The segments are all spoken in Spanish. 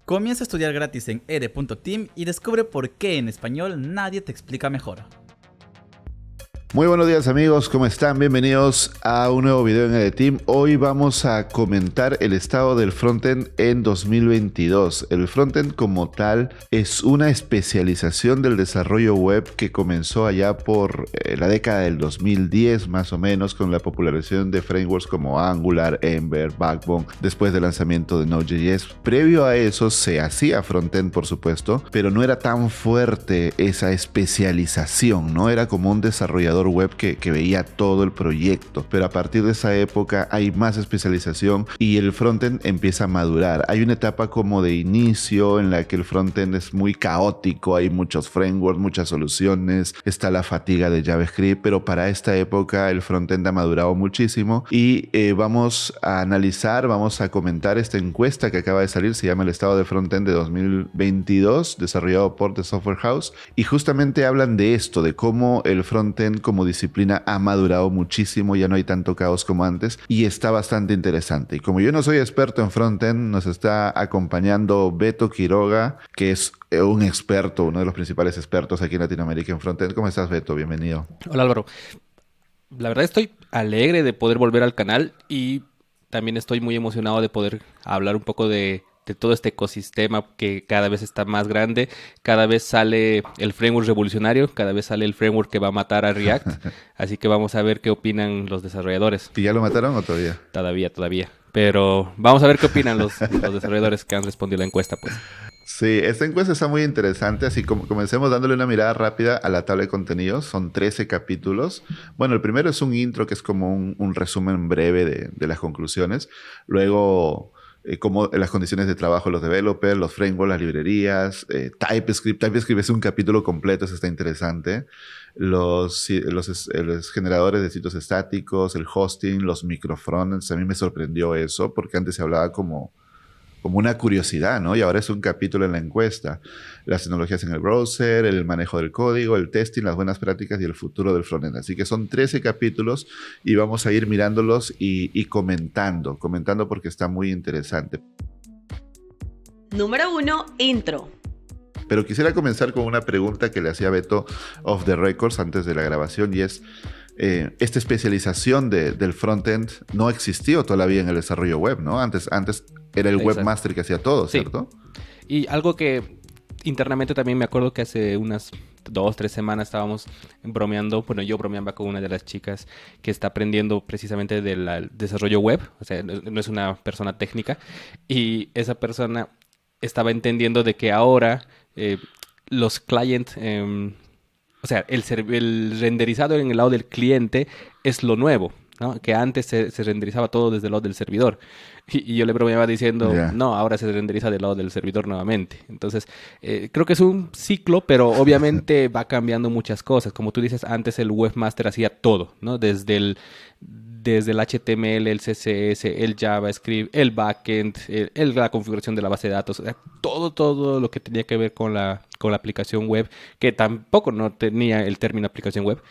Comienza a estudiar gratis en ere.team y descubre por qué en español nadie te explica mejor. Muy buenos días amigos, ¿cómo están? Bienvenidos a un nuevo video en EdeTeam. Hoy vamos a comentar el estado del frontend en 2022. El frontend como tal es una especialización del desarrollo web que comenzó allá por la década del 2010 más o menos, con la popularización de frameworks como Angular, Ember, Backbone, después del lanzamiento de Node.js. Previo a eso se hacía frontend, por supuesto, pero no era tan fuerte esa especialización, ¿no? Era como un desarrollador web que veía todo el proyecto, pero a partir de esa época hay más especialización y el frontend empieza a madurar. Hay una etapa como de inicio en la que el frontend es muy caótico, hay muchos frameworks, muchas soluciones, está la fatiga de JavaScript, pero para esta época el frontend ha madurado muchísimo y vamos a analizar, vamos a comentar esta encuesta que acaba de salir, se llama el estado de frontend de 2022, desarrollado por The Software House, y justamente hablan de esto, de cómo el frontend como disciplina ha madurado muchísimo, ya no hay tanto caos como antes y está bastante interesante. Y como yo no soy experto en frontend, nos está acompañando Beto Quiroga, que es un experto, uno de los principales expertos aquí en Latinoamérica en frontend. ¿Cómo estás, Beto? Bienvenido. Hola Álvaro, la verdad estoy alegre de poder volver al canal y también estoy muy emocionado de poder hablar un poco de todo este ecosistema que cada vez está más grande, cada vez sale el framework revolucionario, cada vez sale el framework que va a matar a React, así que vamos a ver qué opinan los desarrolladores. ¿Y ya lo mataron o todavía? Todavía, pero vamos a ver qué opinan los desarrolladores que han respondido la encuesta, pues. Sí, esta encuesta está muy interesante, así como comencemos dándole una mirada rápida a la tabla de contenidos. Son 13 capítulos. Bueno, el primero es un intro que es como un resumen breve de las conclusiones. Luego, como las condiciones de trabajo de los developers, los frameworks, las librerías, TypeScript. TypeScript es un capítulo completo, eso está interesante. Los generadores de sitios estáticos, el hosting, los microfrontends. A mí me sorprendió eso, porque antes se hablaba como una curiosidad, ¿no? Y ahora es un capítulo en la encuesta. Las tecnologías en el browser, el manejo del código, el testing, las buenas prácticas y el futuro del frontend. Así que son 13 capítulos y vamos a ir mirándolos y comentando porque está muy interesante. Número 1, intro. Pero quisiera comenzar con una pregunta que le hacía Beto off the records antes de la grabación, y es, esta especialización del frontend no existió todavía en el desarrollo web, ¿no? Antes era el Exacto. webmaster que hacía todo, ¿cierto? Sí. Y algo que internamente también me acuerdo que hace unas 2-3 semanas estábamos bromeando, bueno, yo bromeaba con una de las chicas que está aprendiendo precisamente del desarrollo web, o sea, no es una persona técnica, y esa persona estaba entendiendo de que ahora los clients, o sea, el renderizado en el lado del cliente es lo nuevo, ¿no? Que antes se renderizaba todo desde el lado del servidor. Y yo le bromeaba diciendo, no, ahora se renderiza del lado del servidor nuevamente. Entonces, creo que es un ciclo, pero obviamente va cambiando muchas cosas. Como tú dices, antes el webmaster hacía todo, ¿no? Desde el HTML, el CSS, el JavaScript, el backend, la configuración de la base de datos, o sea, todo lo que tenía que ver con la aplicación web, que tampoco no tenía el término aplicación web,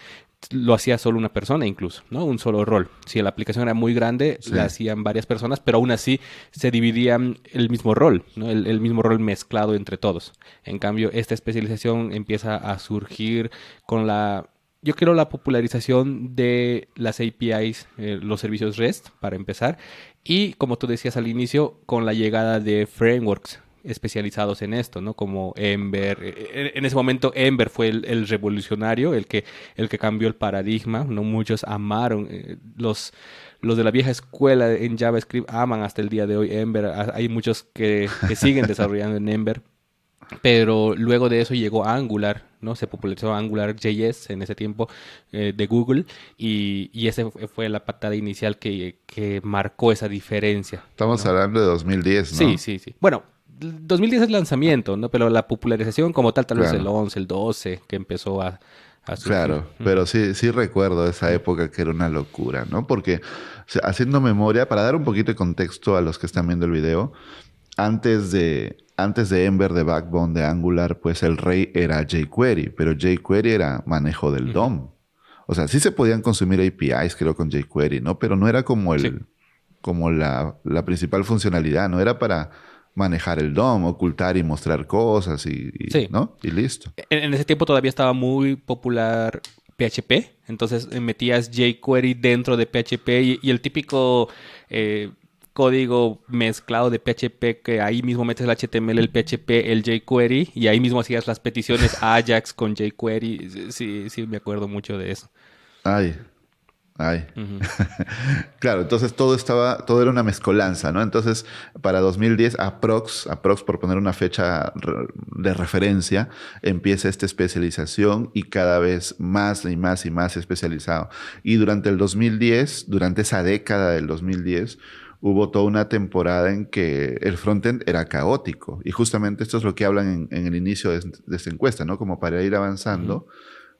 lo hacía solo una persona incluso, ¿no? Un solo rol. Si la aplicación era muy grande, sí, la hacían varias personas, pero aún así se dividían el mismo rol, ¿no? El mismo rol mezclado entre todos. En cambio, esta especialización empieza a surgir con la popularización de las APIs, los servicios REST, para empezar. Y, como tú decías al inicio, con la llegada de frameworks especializados en esto, ¿no? Como Ember. En ese momento Ember fue el revolucionario, el que cambió el paradigma, ¿no? Muchos amaron, los de la vieja escuela en JavaScript aman hasta el día de hoy Ember. Hay muchos que siguen desarrollando en Ember. Pero luego de eso llegó Angular, ¿no? Se popularizó AngularJS en ese tiempo de Google y esa fue la patada inicial que marcó esa diferencia. Estamos, ¿no?, hablando de 2010, ¿no? Sí. Bueno, 2010 es lanzamiento, ¿no? Pero la popularización como tal vez el 11, el 12, que empezó a surgir. Claro, pero sí recuerdo esa época que era una locura, ¿no? Porque, o sea, haciendo memoria, para dar un poquito de contexto a los que están viendo el video, antes de Ember, de Backbone, de Angular, pues el rey era jQuery, pero jQuery era manejo del DOM. O sea, sí se podían consumir APIs, creo, con jQuery, ¿no? Pero no era como como la principal funcionalidad, no era para manejar el DOM, ocultar y mostrar cosas Sí. ¿no? Y listo. En ese tiempo todavía estaba muy popular PHP, entonces metías jQuery dentro de PHP y el típico código mezclado de PHP que ahí mismo metes el HTML, el PHP, el jQuery y ahí mismo hacías las peticiones a Ajax con jQuery. Sí, sí, me acuerdo mucho de eso. Ay. Ujú. Claro, entonces todo era una mezcolanza, ¿no? Entonces, para 2010, aprox por poner una fecha de referencia, empieza esta especialización y cada vez más y más y más especializado. Y durante el 2010, durante esa década del 2010, hubo toda una temporada en que el frontend era caótico. Y justamente esto es lo que hablan en el inicio de esta encuesta, ¿no? Como para ir avanzando.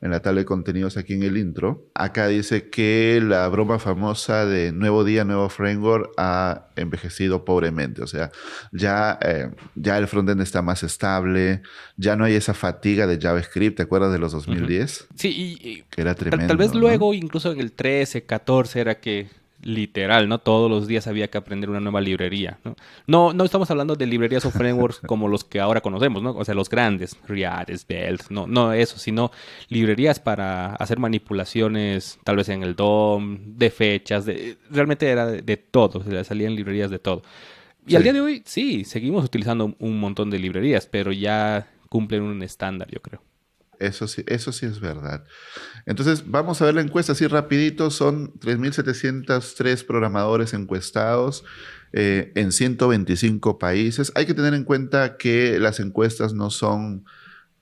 En la tabla de contenidos aquí en el intro. Acá dice que la broma famosa de nuevo día, nuevo framework ha envejecido pobremente. O sea, ya el frontend está más estable, ya no hay esa fatiga de JavaScript, ¿te acuerdas de los 2010? Sí, Que era tremendo, tal vez ¿no? luego, incluso en el 13, 14, era que literal, ¿no? Todos los días había que aprender una nueva librería, ¿no? No estamos hablando de librerías o frameworks como los que ahora conocemos, ¿no? O sea, los grandes, React, Svelte, no eso, sino librerías para hacer manipulaciones, tal vez en el DOM, de fechas, realmente era de todo, o sea, salían librerías de todo. Y Sí. al día de hoy, sí, seguimos utilizando un montón de librerías, pero ya cumplen un estándar, yo creo. Eso sí es verdad. Entonces, vamos a ver la encuesta así rapidito. Son 3.703 programadores encuestados en 125 países. Hay que tener en cuenta que las encuestas no son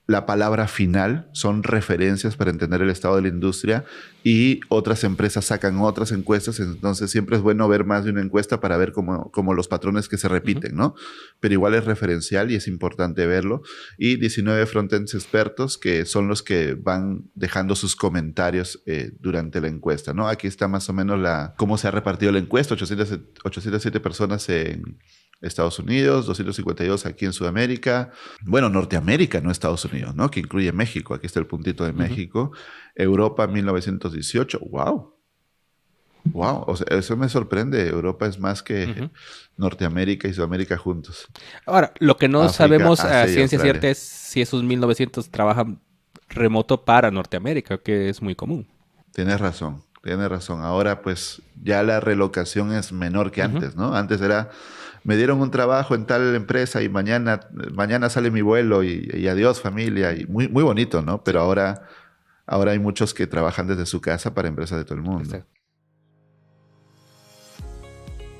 la palabra final, son referencias para entender el estado de la industria y otras empresas sacan otras encuestas, entonces siempre es bueno ver más de una encuesta para ver cómo los patrones que se repiten, ¿no? Pero igual es referencial y es importante verlo. Y 19 frontends expertos que son los que van dejando sus comentarios durante la encuesta, ¿no? Aquí está más o menos cómo se ha repartido la encuesta, 807 personas en Estados Unidos, 252 aquí en Sudamérica, bueno, Norteamérica, no Estados Unidos, ¿no? Que incluye México, aquí está el puntito de México, Europa 1918, wow, o sea, eso me sorprende, Europa es más que Norteamérica y Sudamérica juntos. Ahora, lo que no África, sabemos Asia a y ciencia Australia. cierta es si esos 1900 trabajan remoto para Norteamérica, que es muy común. Tienes razón. Ahora pues ya la relocación es menor que antes, ¿no? Antes era, me dieron un trabajo en tal empresa y mañana sale mi vuelo y adiós familia, y muy, muy bonito, ¿no? Pero ahora hay muchos que trabajan desde su casa para empresas de todo el mundo. Exacto.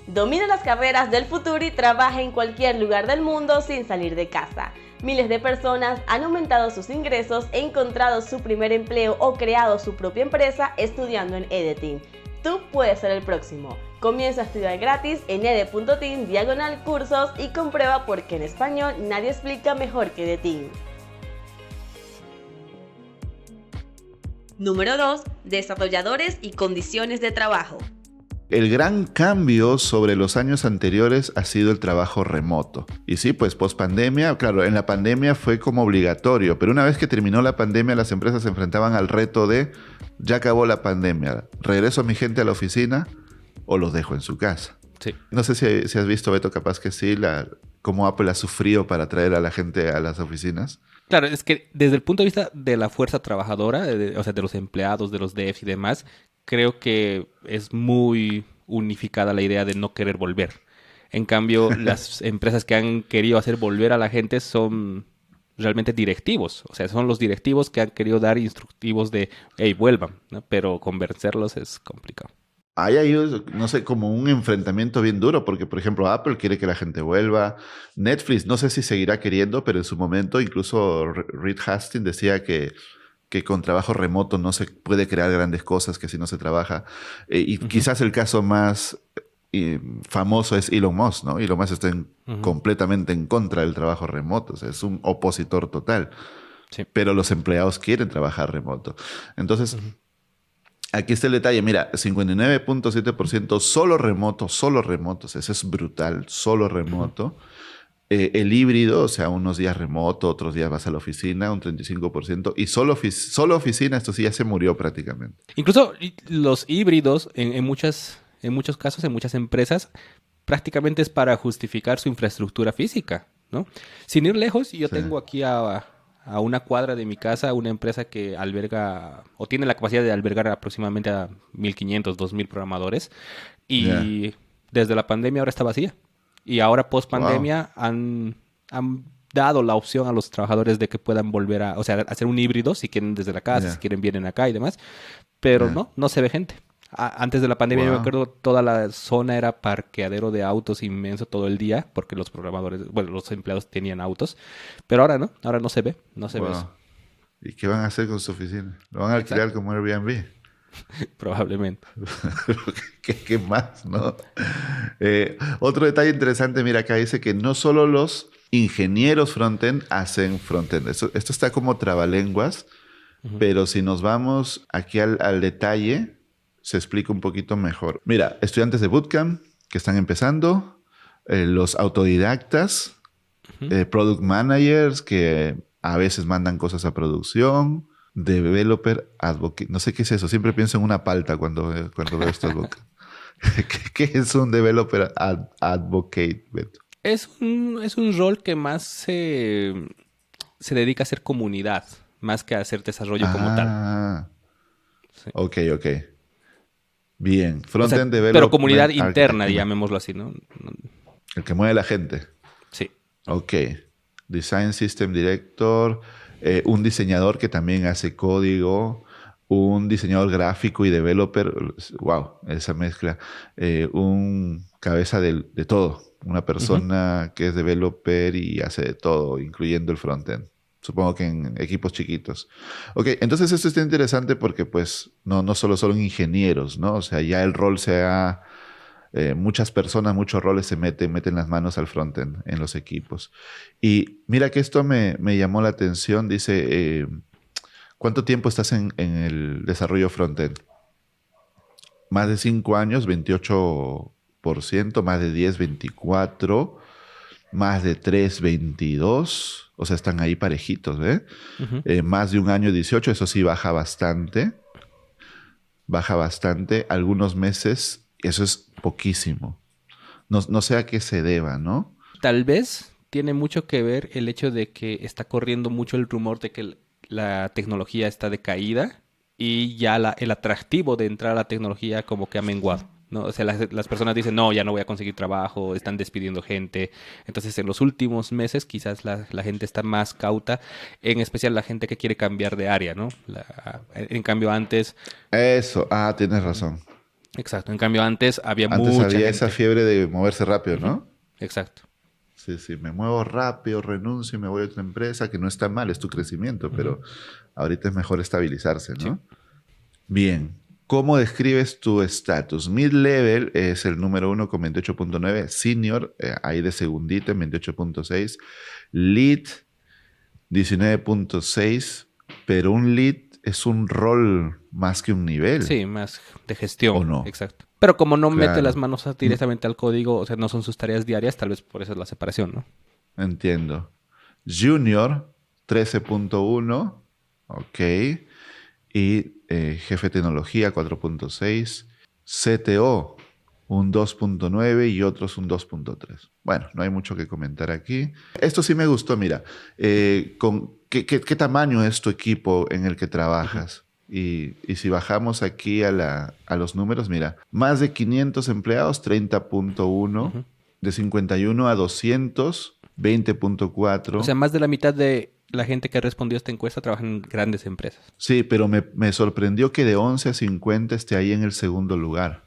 Domina las carreras del futuro y trabaja en cualquier lugar del mundo sin salir de casa. Miles de personas han aumentado sus ingresos, encontrado su primer empleo o creado su propia empresa estudiando en EDETEAM. Tú puedes ser el próximo. Comienza a estudiar gratis en ede.team/cursos y comprueba por qué en español nadie explica mejor que EDETEAM. Número 2. Desarrolladores y condiciones de trabajo. El gran cambio sobre los años anteriores ha sido el trabajo remoto. Y sí, pues post pandemia, claro, en la pandemia fue como obligatorio, pero una vez que terminó la pandemia, las empresas se enfrentaban al reto de, ya acabó la pandemia, ¿regreso a mi gente a la oficina o los dejo en su casa? Sí. No sé si has visto, Beto, capaz que sí, cómo Apple ha sufrido para traer a la gente a las oficinas. Claro, es que desde el punto de vista de la fuerza trabajadora, o sea, de los empleados, de los devs y demás, creo que es muy unificada la idea de no querer volver. En cambio, las empresas que han querido hacer volver a la gente son realmente directivos. O sea, son los directivos que han querido dar instructivos de, hey, vuelvan, ¿no? Pero convencerlos es complicado. Hay, no sé, como un enfrentamiento bien duro, porque, por ejemplo, Apple quiere que la gente vuelva. Netflix, no sé si seguirá queriendo, pero en su momento incluso Reed Hastings decía que con trabajo remoto no se puede crear grandes cosas, que si no se trabaja. Y quizás el caso más famoso es Elon Musk, ¿no? Elon Musk está completamente en contra del trabajo remoto, o sea, es un opositor total. Sí. Pero los empleados quieren trabajar remoto. Entonces, aquí está el detalle. Mira, 59.7% solo remotos. Eso es brutal, solo remoto. El híbrido, o sea, unos días remoto, otros días vas a la oficina, un 35%. Y solo oficina, esto sí ya se murió prácticamente. Incluso los híbridos, en muchos casos, en muchas empresas, prácticamente es para justificar su infraestructura física, ¿no? Sin ir lejos, yo Sí. tengo aquí a una cuadra de mi casa una empresa que alberga o tiene la capacidad de albergar aproximadamente a 1.500, 2.000 programadores y desde la pandemia ahora está vacía. Y ahora post pandemia han dado la opción a los trabajadores de que puedan volver a, o sea, hacer un híbrido si quieren desde la casa, si quieren vienen acá y demás, pero no se ve gente. Antes de la pandemia yo me acuerdo toda la zona era parqueadero de autos inmenso todo el día porque los programadores, bueno, los empleados tenían autos, pero ahora no se ve eso. ¿Y qué van a hacer con su oficina? ¿Lo van a alquilar como Airbnb? Probablemente. ¿Qué más, no? Otro detalle interesante, mira, acá dice que no solo los ingenieros frontend hacen frontend. Esto está como trabalenguas, pero si nos vamos aquí al detalle, se explica un poquito mejor. Mira, estudiantes de bootcamp que están empezando, los autodidactas, product managers que a veces mandan cosas a producción, developer advocate. No sé qué es eso. Siempre pienso en una palta cuando veo estos bootcamp. ¿Qué es un developer advocate, Beto? Es un rol que más se dedica a hacer comunidad, más que a hacer desarrollo como tal. Sí. Ok. Bien. Frontend developer. Pero comunidad interna, llamémoslo así, ¿no? El que mueve la gente. Sí. Ok. Design System Director, un diseñador que también hace código, un diseñador gráfico y developer. Wow, esa mezcla. Un cabeza de todo. Una persona que es developer y hace de todo, incluyendo el frontend. Supongo que en equipos chiquitos. Ok, entonces esto está interesante porque pues no solo son ingenieros, ¿no? O sea, ya el rol muchas personas, muchos roles se meten las manos al frontend en los equipos. Y mira que esto me llamó la atención. Dice, ¿cuánto tiempo estás en el desarrollo frontend? Más de 5 años, 28%, más de 10, 24%, más de 3, 22%. O sea, están ahí parejitos, ¿eh? Más de un año, 18%. Eso sí, baja bastante. Algunos meses, eso es poquísimo. No sé a qué se deba, ¿no? Tal vez tiene mucho que ver el hecho de que está corriendo mucho el rumor de que la tecnología está decaída y ya el atractivo de entrar a la tecnología como que ha menguado, ¿no? O sea, las personas dicen, no, ya no voy a conseguir trabajo, están despidiendo gente. Entonces, en los últimos meses, quizás la gente está más cauta, en especial la gente que quiere cambiar de área, ¿no? En cambio, antes... Eso, tienes razón. Exacto, en cambio, antes había Antes mucha había gente. esa fiebre de moverse rápido, ¿no? Exacto. Sí, me muevo rápido, renuncio y me voy a otra empresa, que no está mal, es tu crecimiento, pero ahorita es mejor estabilizarse, ¿no? Sí. Bien. ¿Cómo describes tu estatus? Mid-level es el número 1 con 28.9. Senior, ahí de segundito en 28.6. Lead, 19.6. Pero un lead es un rol más que un nivel. Sí, más de gestión. ¿O no? Exacto. Pero como no Claro. mete las manos directamente al código, o sea, no son sus tareas diarias, tal vez por eso es la separación, ¿no? Entiendo. Junior, 13.1. Ok. Y jefe de tecnología, 4.6. CTO, un 2.9 y otros un 2.3. Bueno, no hay mucho que comentar aquí. Esto sí me gustó, mira. ¿Qué tamaño es tu equipo en el que trabajas? Y si bajamos aquí a los números, mira, más de 500 empleados, 30.1. De 51 a 200, 20.4. O sea, más de la mitad de la gente que ha respondido a esta encuesta trabaja en grandes empresas. Sí, pero me sorprendió que de 11 a 50 esté ahí en el segundo lugar.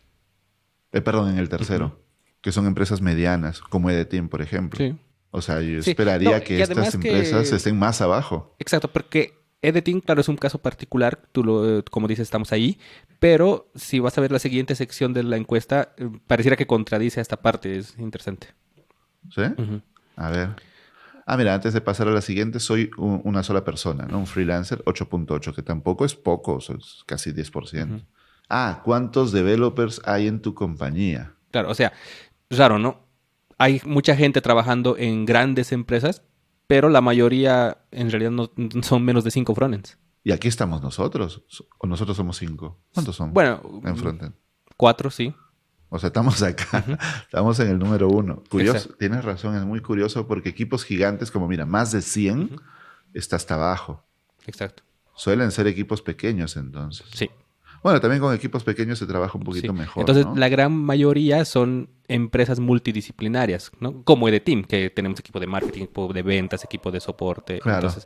Perdón, en el tercero. Que son empresas medianas, como Edeteam, por ejemplo. Sí. O sea, yo Sí. esperaría No, que y estas además empresas que- estén más abajo. Exacto, porque Edeteam, claro, es un caso particular, como dices, estamos ahí, pero si vas a ver la siguiente sección de la encuesta, pareciera que contradice a esta parte, es interesante. ¿Sí? A ver. Mira, antes de pasar a la siguiente, soy una sola persona, ¿no? Un freelancer, 8.8, que tampoco es poco, es casi 10%. ¿Cuántos developers hay en tu compañía? Claro, o sea, raro, ¿no? Hay mucha gente trabajando en grandes empresas, pero la mayoría en realidad no son menos de 5 frontends. Y aquí estamos nosotros. ¿O nosotros somos 5? ¿Cuántos son? Bueno, En frontend. 4, sí. O sea, estamos acá, Ujú. estamos en el número 1. Curioso, Exacto. tienes razón, es muy curioso porque equipos gigantes como, mira, más de 100 Ujú. está hasta abajo. Exacto. Suelen ser equipos pequeños entonces. Sí. Bueno, también con equipos pequeños se trabaja un poquito Sí. mejor, Entonces, ¿no? la gran mayoría son empresas multidisciplinarias, ¿no? Como EDETEAM, que tenemos equipo de marketing, equipo de ventas, equipo de soporte. Claro. Entonces,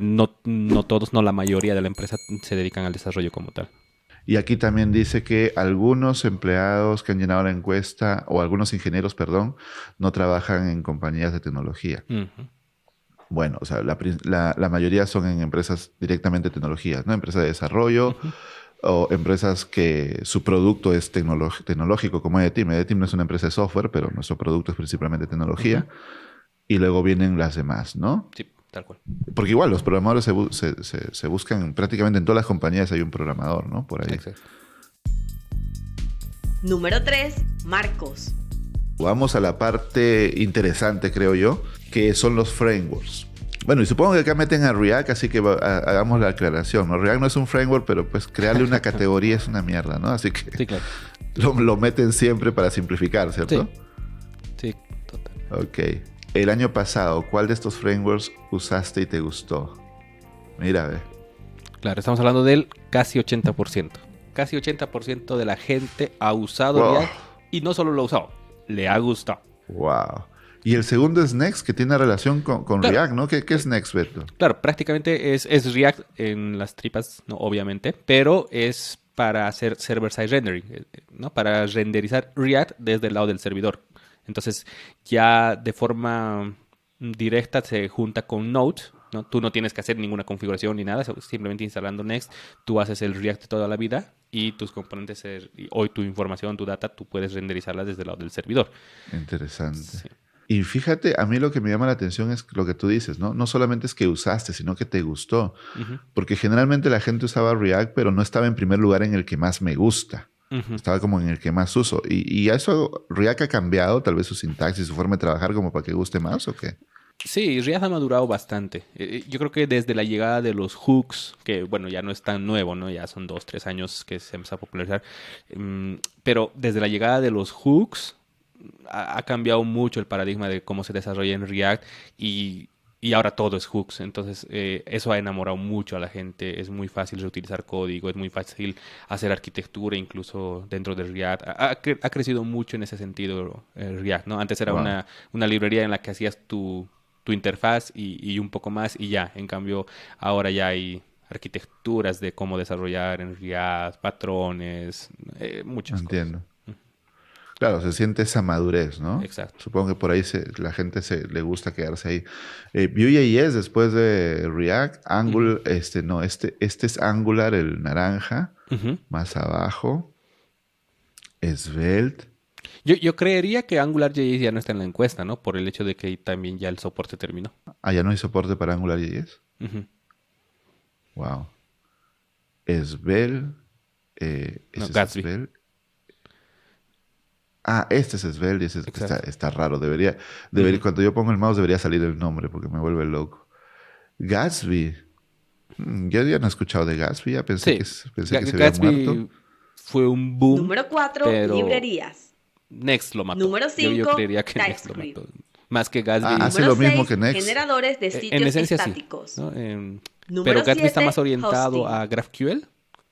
no todos, no la mayoría de la empresa se dedican al desarrollo como tal. Y aquí también dice que algunos empleados que han llenado la encuesta, o algunos ingenieros, perdón, no trabajan en compañías de tecnología. Ujú. Bueno, o sea, la mayoría son en empresas directamente de tecnologías, ¿no? Empresas de desarrollo o empresas que su producto es tecnológico, como EDETEAM. EDETEAM no es una empresa de software, pero nuestro producto es principalmente tecnología. Y luego vienen las demás, ¿no? Sí, tal cual. Porque igual los programadores se buscan prácticamente en todas las compañías hay un programador, ¿no? Por ahí. Exacto. Número 3. Marcos. Vamos a la parte interesante, creo yo, que son los frameworks. Bueno, y supongo que acá meten a React, así que hagamos la aclaración, ¿no? React no es un framework, pero pues crearle una categoría es una mierda, ¿no? Así que Sí, claro. lo meten siempre para simplificar, ¿cierto? Sí, total. Ok. El año pasado, ¿cuál de estos frameworks usaste y te gustó? Mira, ve. Claro, estamos hablando del casi 80%. Casi 80% de la gente ha usado Wow. React y no solo lo ha usado, le ha gustado. Wow. Y el segundo es Next, que tiene relación con Claro. React, ¿no? ¿Qué es Next, Beto? Claro, prácticamente es React en las tripas, no, obviamente, pero es para hacer server-side rendering, ¿no? Para renderizar React desde el lado del servidor. Entonces, ya de forma directa se junta con Node, ¿no? Tú no tienes que hacer ninguna configuración ni nada, simplemente instalando Next, tú haces el React de toda la vida y tus componentes, hoy tu información, tu data, tú puedes renderizarla desde el lado del servidor. Interesante. Sí. Y fíjate, a mí lo que me llama la atención es lo que tú dices, ¿no? No solamente es que usaste, sino que te gustó. Ujú, Porque generalmente la gente usaba React, pero no estaba en primer lugar en el que más me gusta. ujú. Estaba como en el que más uso. Y a eso React ha cambiado, tal vez su sintaxis, su forma de trabajar, como para que guste más, ¿o qué? Sí, React ha madurado bastante. Yo creo que desde la llegada de los hooks, que bueno, ya no es tan nuevo, ¿no? Ya son 2, 3 años que se empezó a popularizar. Pero desde la llegada de los hooks ha cambiado mucho el paradigma de cómo se desarrolla en React y ahora todo es hooks. Entonces, eso ha enamorado mucho a la gente. Es muy fácil reutilizar código, es muy fácil hacer arquitectura incluso dentro de React. Ha crecido mucho en ese sentido React, ¿no? Antes era Wow. una librería en la que hacías tu interfaz y un poco más y ya. En cambio, ahora ya hay arquitecturas de cómo desarrollar en React, patrones, muchas Entiendo. Claro, se siente esa madurez, ¿no? Exacto. Supongo que por ahí la gente le gusta quedarse ahí. Vue.js después de React, Angular, este es Angular, el naranja, cosas. Ujú. más abajo, Svelte. Yo creería que AngularJS ya no está en la encuesta, ¿no? Por el hecho de que también ya el soporte terminó. Ah, ya no hay soporte para AngularJS. Ujú. Wow. Svelte. ¿Ese No, es Gatsby. Svelte? Ah, este es Svelte y ese Exacto. está raro. Debería, cuando yo pongo el mouse debería salir el nombre porque me vuelve loco. Gatsby. Yo ya no he escuchado de Gatsby. Ya pensé que se había Gatsby muerto. fue un boom, Número 4. pero Librerías. Next lo mató. Número Yo 5, creería que Next lo TypeScript. mató. Más que Gatsby. Ah, hace Número lo mismo 6, que Next. generadores de En sitios esencia estáticos. sí, ¿no? Número Pero Gatsby está 7, más orientado hosting. a GraphQL.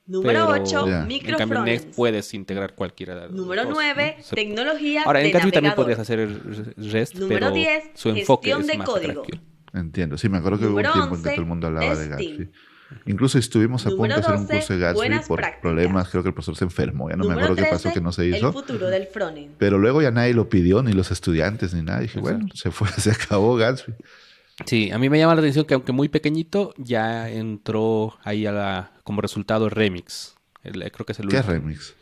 Número pero 8, Ya. En cambio, Next microfrontends. puedes integrar cualquiera de los Número dos, 9, ¿no? tecnología Ahora, en de Gatsby también navegador. podrías hacer el REST, Número pero 10, su enfoque gestión es de más a código. GraphQL. Entiendo. Sí, me acuerdo que hubo un Número tiempo en que 11, todo el mundo hablaba de testing. Gatsby. Incluso estuvimos a punto Número de hacer un 12, curso de Gatsby buenas por prácticas. problemas. Creo que el profesor se enfermó. Ya no me Número acuerdo qué 13, pasó que no se el hizo. futuro del frontend. Pero luego ya nadie lo pidió, ni los estudiantes, ni nada. Dije, Exacto. bueno, se fue, se acabó Gatsby. Sí, a mí me llama la atención que aunque muy pequeñito, ya entró ahí como resultado Remix. Creo que es el ¿Qué es último. Remix?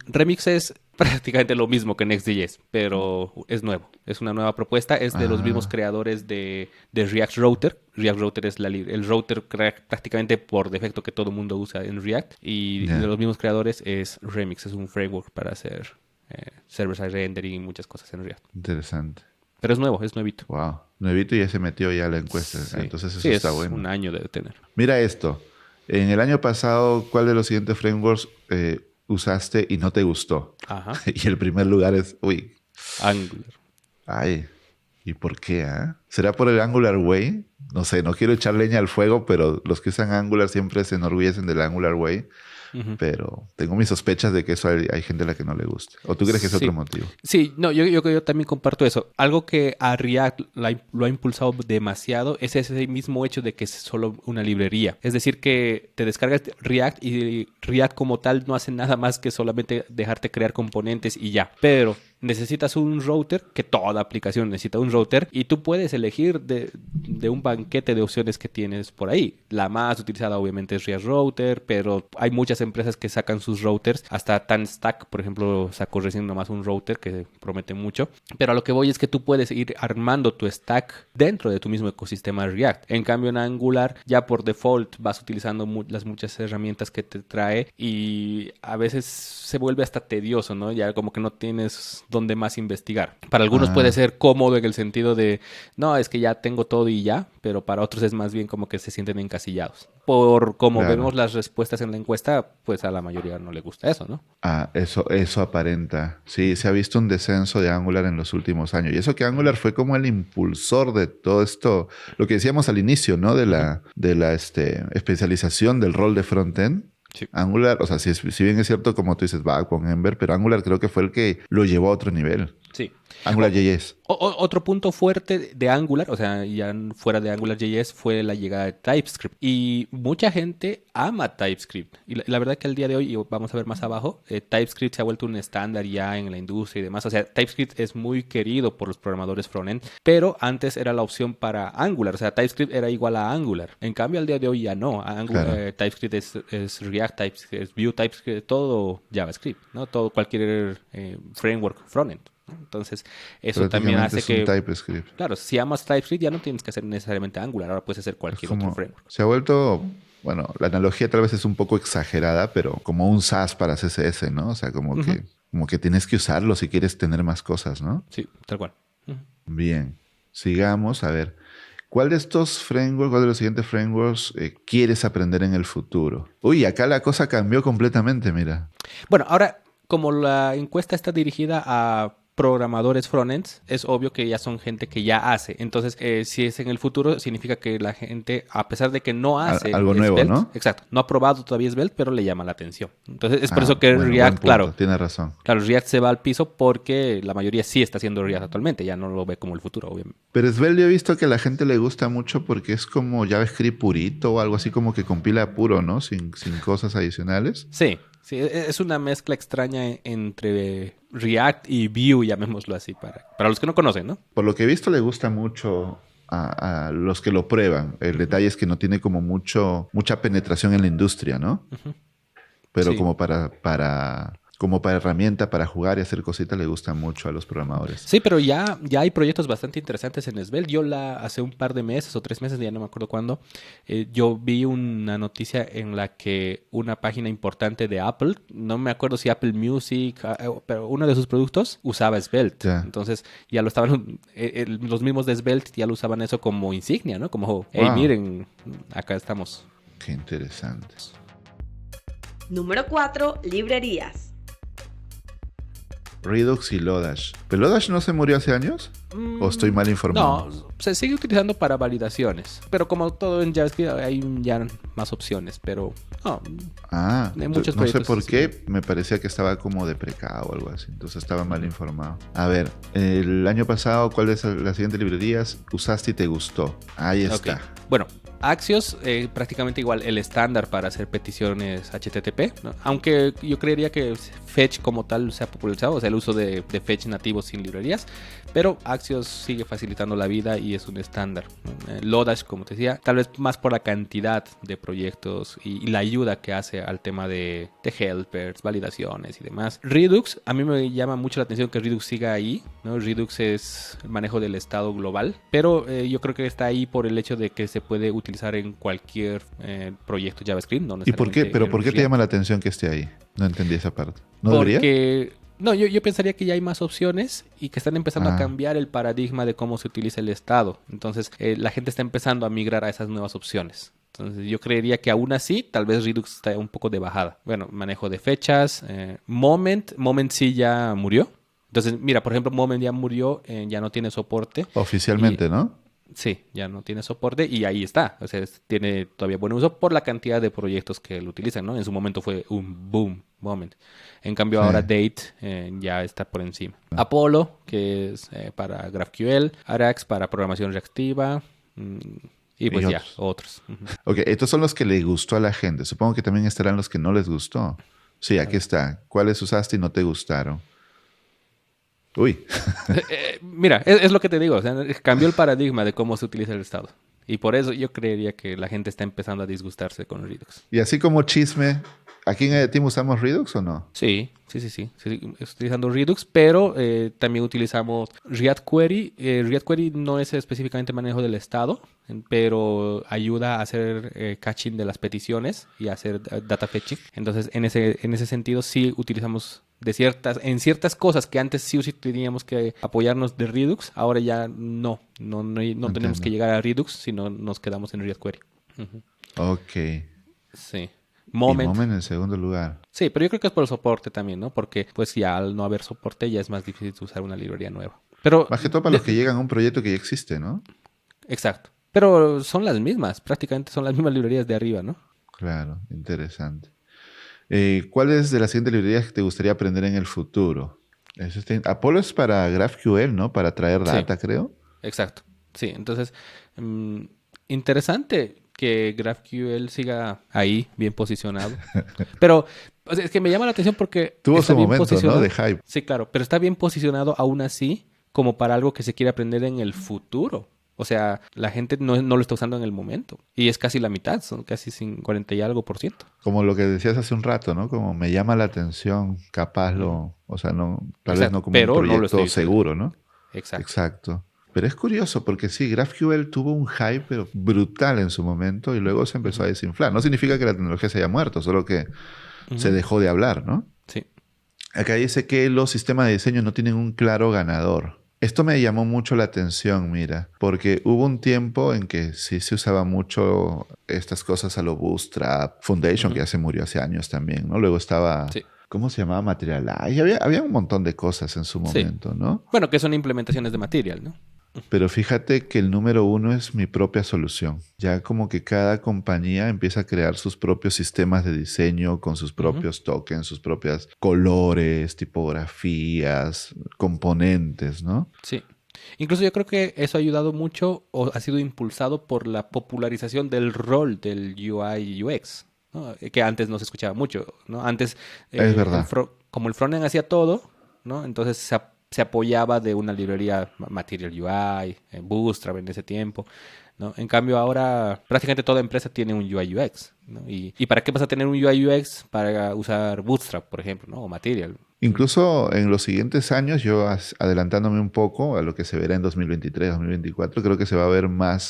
Remix es prácticamente lo mismo que Next.js, pero es nuevo. Es una nueva propuesta. Es de los mismos creadores de React Router. React Router es el router prácticamente por defecto que todo el mundo usa en React. Y Ya. de los mismos creadores es Remix. Es un framework para hacer server-side rendering y muchas cosas en React. Interesante. Pero es nuevo, es nuevito. Wow. Nuevito ya se metió ya a la encuesta. Sí. Entonces eso Sí, está es bueno. un año de tener. Mira esto. En el año pasado, ¿cuál de los siguientes frameworks usaste y no te gustó. Ajá. Y el primer lugar es, uy, Angular. ay, ¿y por qué? ¿Será por el Angular Way? No sé, no quiero echar leña al fuego, pero los que usan Angular siempre se enorgullecen del Angular Way. Ujú. Pero tengo mis sospechas de que eso hay gente a la que no le gusta. ¿O tú crees que es Sí. otro motivo? Sí, no, yo también comparto eso. Algo que a React lo ha impulsado demasiado es ese mismo hecho de que es solo una librería. Es decir, que te descargas React y React como tal no hace nada más que solamente dejarte crear componentes y ya. Pero necesitas un router, que toda aplicación necesita un router, y tú puedes elegir de un banquete de opciones que tienes por ahí. La más utilizada obviamente es React Router, pero hay muchas empresas que sacan sus routers. Hasta TanStack, por ejemplo, sacó recién nomás un router que promete mucho. Pero a lo que voy es que tú puedes ir armando tu stack dentro de tu mismo ecosistema React. En cambio, en Angular ya por default vas utilizando las muchas herramientas que te trae y a veces se vuelve hasta tedioso, ¿no? Ya como que no tienes dónde más investigar. Para algunos puede ser cómodo en el sentido de, no, es que ya tengo todo y ya, pero para otros es más bien como que se sienten encasillados. Por como Claro. vemos las respuestas en la encuesta, pues a la mayoría no le gusta eso, ¿no? Eso aparenta. Sí, se ha visto un descenso de Angular en los últimos años. Y eso que Angular fue como el impulsor de todo esto, lo que decíamos al inicio, ¿no? De la especialización del rol de frontend. Sí. Angular, o sea, si bien es cierto, como tú dices, va con Ember, pero Angular creo que fue el que lo llevó a otro nivel. Sí. AngularJS. Otro punto fuerte de Angular, o sea, ya fuera de AngularJS, fue la llegada de TypeScript. Y mucha gente ama TypeScript. Y la verdad que al día de hoy, y vamos a ver más abajo, TypeScript se ha vuelto un estándar ya en la industria y demás. O sea, TypeScript es muy querido por los programadores frontend, pero antes era la opción para Angular. O sea, TypeScript era igual a Angular. En cambio, al día de hoy ya no. Claro. TypeScript es React, TypeScript es Vue, TypeScript, todo JavaScript, ¿no? Todo cualquier framework frontend. Entonces, eso también Prácticamente hace es un que, TypeScript. claro, si amas TypeScript ya no tienes que hacer necesariamente Angular, ahora puedes hacer Es cualquier como, otro framework. se ha vuelto, bueno, la analogía tal vez es un poco exagerada, pero como un SaaS para CSS, ¿no? O sea, como que tienes que usarlo si quieres tener más cosas, ¿no? Sí, tal cual. Ujú. Bien, sigamos. A ver, ¿cuál de estos frameworks, cuál de los siguientes frameworks quieres aprender en el futuro? Uy, acá la cosa cambió completamente, mira. Bueno, ahora, como la encuesta está dirigida a programadores frontends, es obvio que ya son gente que ya hace. Entonces, si es en el futuro, significa que la gente, a pesar de que no hace Algo nuevo, Svelte, ¿no? exacto, no ha probado todavía Svelte, pero le llama la atención. Entonces, es por Ah, eso que bueno, buen React, punto, claro, tienes razón. React se va al piso porque la mayoría sí está haciendo React actualmente, ya no lo ve como el futuro, obviamente. Pero Svelte yo he visto que a la gente le gusta mucho porque es como JavaScript purito o algo así como que compila puro, ¿no? Sin cosas adicionales. Sí, es una mezcla extraña entre React y Vue, llamémoslo así, para los que no conocen, ¿no? Por lo que he visto le gusta mucho a los que lo prueban. El detalle es que no tiene como mucha penetración en la industria, ¿no? Pero Sí. como para herramienta, para jugar y hacer cositas, le gusta mucho a los programadores. Sí, pero ya hay proyectos bastante interesantes en Svelte. Yo hace un par de meses o 3 meses, ya no me acuerdo cuándo, yo vi una noticia en la que una página importante de Apple, no me acuerdo si Apple Music, pero uno de sus productos usaba Svelte. Ya. Entonces ya lo estaban, los mismos de Svelte ya lo usaban eso como insignia, ¿no? Como, hey, Wow. miren, acá estamos. Qué interesante. Número 4. Librerías. Redux y Lodash. ¿Pero Lodash no se murió hace años? ¿O estoy mal informado? No, se sigue utilizando para validaciones. Pero como todo en JavaScript hay ya más opciones. Pero no, Ah, hay muchos no sé proyectos por así. qué, me parecía que estaba como deprecado o algo así, entonces estaba mal informado. A ver, el año pasado, ¿cuáles son las siguientes librerías usaste y te gustó? Ahí está. Ok. Bueno, Axios, prácticamente igual el estándar para hacer peticiones HTTP, ¿no? Aunque yo creería que Fetch como tal se ha popularizado, o sea, el uso de Fetch nativo sin librerías, pero Axios sigue facilitando la vida y es un estándar, ¿no? Lodash, como te decía, tal vez más por la cantidad de proyectos y la ayuda que hace al tema de helpers, validaciones y demás. Redux, a mí me llama mucho la atención que Redux siga ahí, ¿no? Redux es el manejo del estado global, pero yo creo que está ahí por el hecho de que se puede utilizar en cualquier proyecto JavaScript. No ¿Y por qué? necesariamente ¿Pero en por qué te React. llama la atención que esté ahí? No entendí esa parte. ¿No debería? Porque no, yo pensaría que ya hay más opciones y que están empezando Ah. a cambiar el paradigma de cómo se utiliza el estado. Entonces, la gente está empezando a migrar a esas nuevas opciones. Entonces yo creería que aún así, tal vez Redux está un poco de bajada. Bueno, manejo de fechas. Moment sí ya murió. Entonces, mira, por ejemplo, Moment ya murió, ya no tiene soporte. Oficialmente, ¿no? Sí, ya no tiene soporte y ahí está. O sea, tiene todavía buen uso por la cantidad de proyectos que lo utilizan, ¿no? En su momento fue un boom Moment. En cambio, Sí. ahora Date ya está por encima. Apollo, que es para GraphQL. Arax para programación reactiva. Y pues Y ya, otros. otros. Ujú. Ok, estos son los que le gustó a la gente. Supongo que también estarán los que no les gustó. Sí, aquí está. ¿Cuáles usaste y no te gustaron? Uy, Mira, es lo que te digo. O sea, cambió el paradigma de cómo se utiliza el Estado. Y por eso yo creería que la gente está empezando a disgustarse con Redux. y así como chisme, ¿aquí en Team usamos Redux o no? Sí, utilizando Redux, pero también utilizamos React Query. React Query no es específicamente manejo del estado, pero ayuda a hacer caching de las peticiones y a hacer data fetching. Entonces, en ese sentido, sí utilizamos en ciertas cosas que antes sí teníamos que apoyarnos de Redux, ahora ya no tenemos que llegar a Redux, sino nos quedamos en React Query. Ujú. Ok. Sí. Y Moment. Moment en segundo lugar. Sí, pero yo creo que es por el soporte también, ¿no? Porque pues ya al no haber soporte ya es más difícil usar una librería nueva. Pero Más que todo para los que llegan a un proyecto que ya existe, ¿no? exacto. Pero son las mismas, prácticamente son las mismas librerías de arriba, ¿no? Claro, interesante. ¿Cuáles de las siguientes librerías que te gustaría aprender en el futuro? Apollo es para GraphQL, ¿no? Para traer Sí. data, creo. Exacto. Sí, entonces, interesante que GraphQL siga ahí, bien posicionado. Pero o sea, es que me llama la atención porque Tuvo está su bien momento, ¿no? posicionado. De hype. Sí, claro, pero está bien posicionado aún así como para algo que se quiere aprender en el futuro. O sea, la gente no lo está usando en el momento. Y es casi la mitad, son casi 40 y algo %. Como lo que decías hace un rato, ¿no? Como me llama la atención, capaz o sea, no, tal vez Exacto, no como pero un no lo proyecto estoy usando. seguro, ¿no? Exacto. Exacto. Pero es curioso porque sí, GraphQL tuvo un hype pero brutal en su momento y luego se empezó a desinflar. No significa que la tecnología se haya muerto, solo que se dejó de hablar, ¿no? Sí. Acá dice que los sistemas de diseño no tienen un claro ganador. Esto me llamó mucho la atención, mira, porque hubo un tiempo en que sí se usaba mucho estas cosas a lo Bootstrap, Foundation, que ya se murió hace años también, ¿no? Luego estaba, Sí. ¿cómo se llamaba? Materialize. Había un montón de cosas en su Sí. momento, ¿no? Bueno, que son implementaciones de Material, ¿no? Pero fíjate que el número uno es mi propia solución. Ya como que cada compañía empieza a crear sus propios sistemas de diseño con sus propios tokens, sus propias colores, tipografías, componentes, ¿no? Sí. Incluso yo creo que eso ha ayudado mucho o ha sido impulsado por la popularización del rol del UI y UX, ¿no? Que antes no se escuchaba mucho, ¿no? Antes, Es verdad. como el frontend hacía todo, ¿no? Entonces se apoyaba de una librería Material UI, Bootstrap en ese tiempo, ¿no? En cambio ahora prácticamente toda empresa tiene un UI UX, ¿no? ¿Y para qué vas a tener un UI UX? Para usar Bootstrap, por ejemplo, ¿no? O Material. Incluso en los siguientes años, yo adelantándome un poco a lo que se verá en 2023, 2024, creo que se va a ver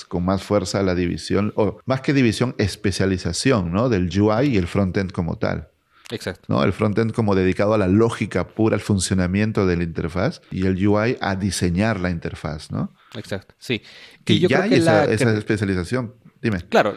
con más fuerza la división, o más que división, especialización, ¿no? Del UI y el frontend como tal. Exacto. ¿No? El frontend como dedicado a la lógica pura, al funcionamiento de la interfaz, y el UI a diseñar la interfaz, ¿no? Exacto, sí. Que yo ya creo hay que esa especialización. Dime. Claro,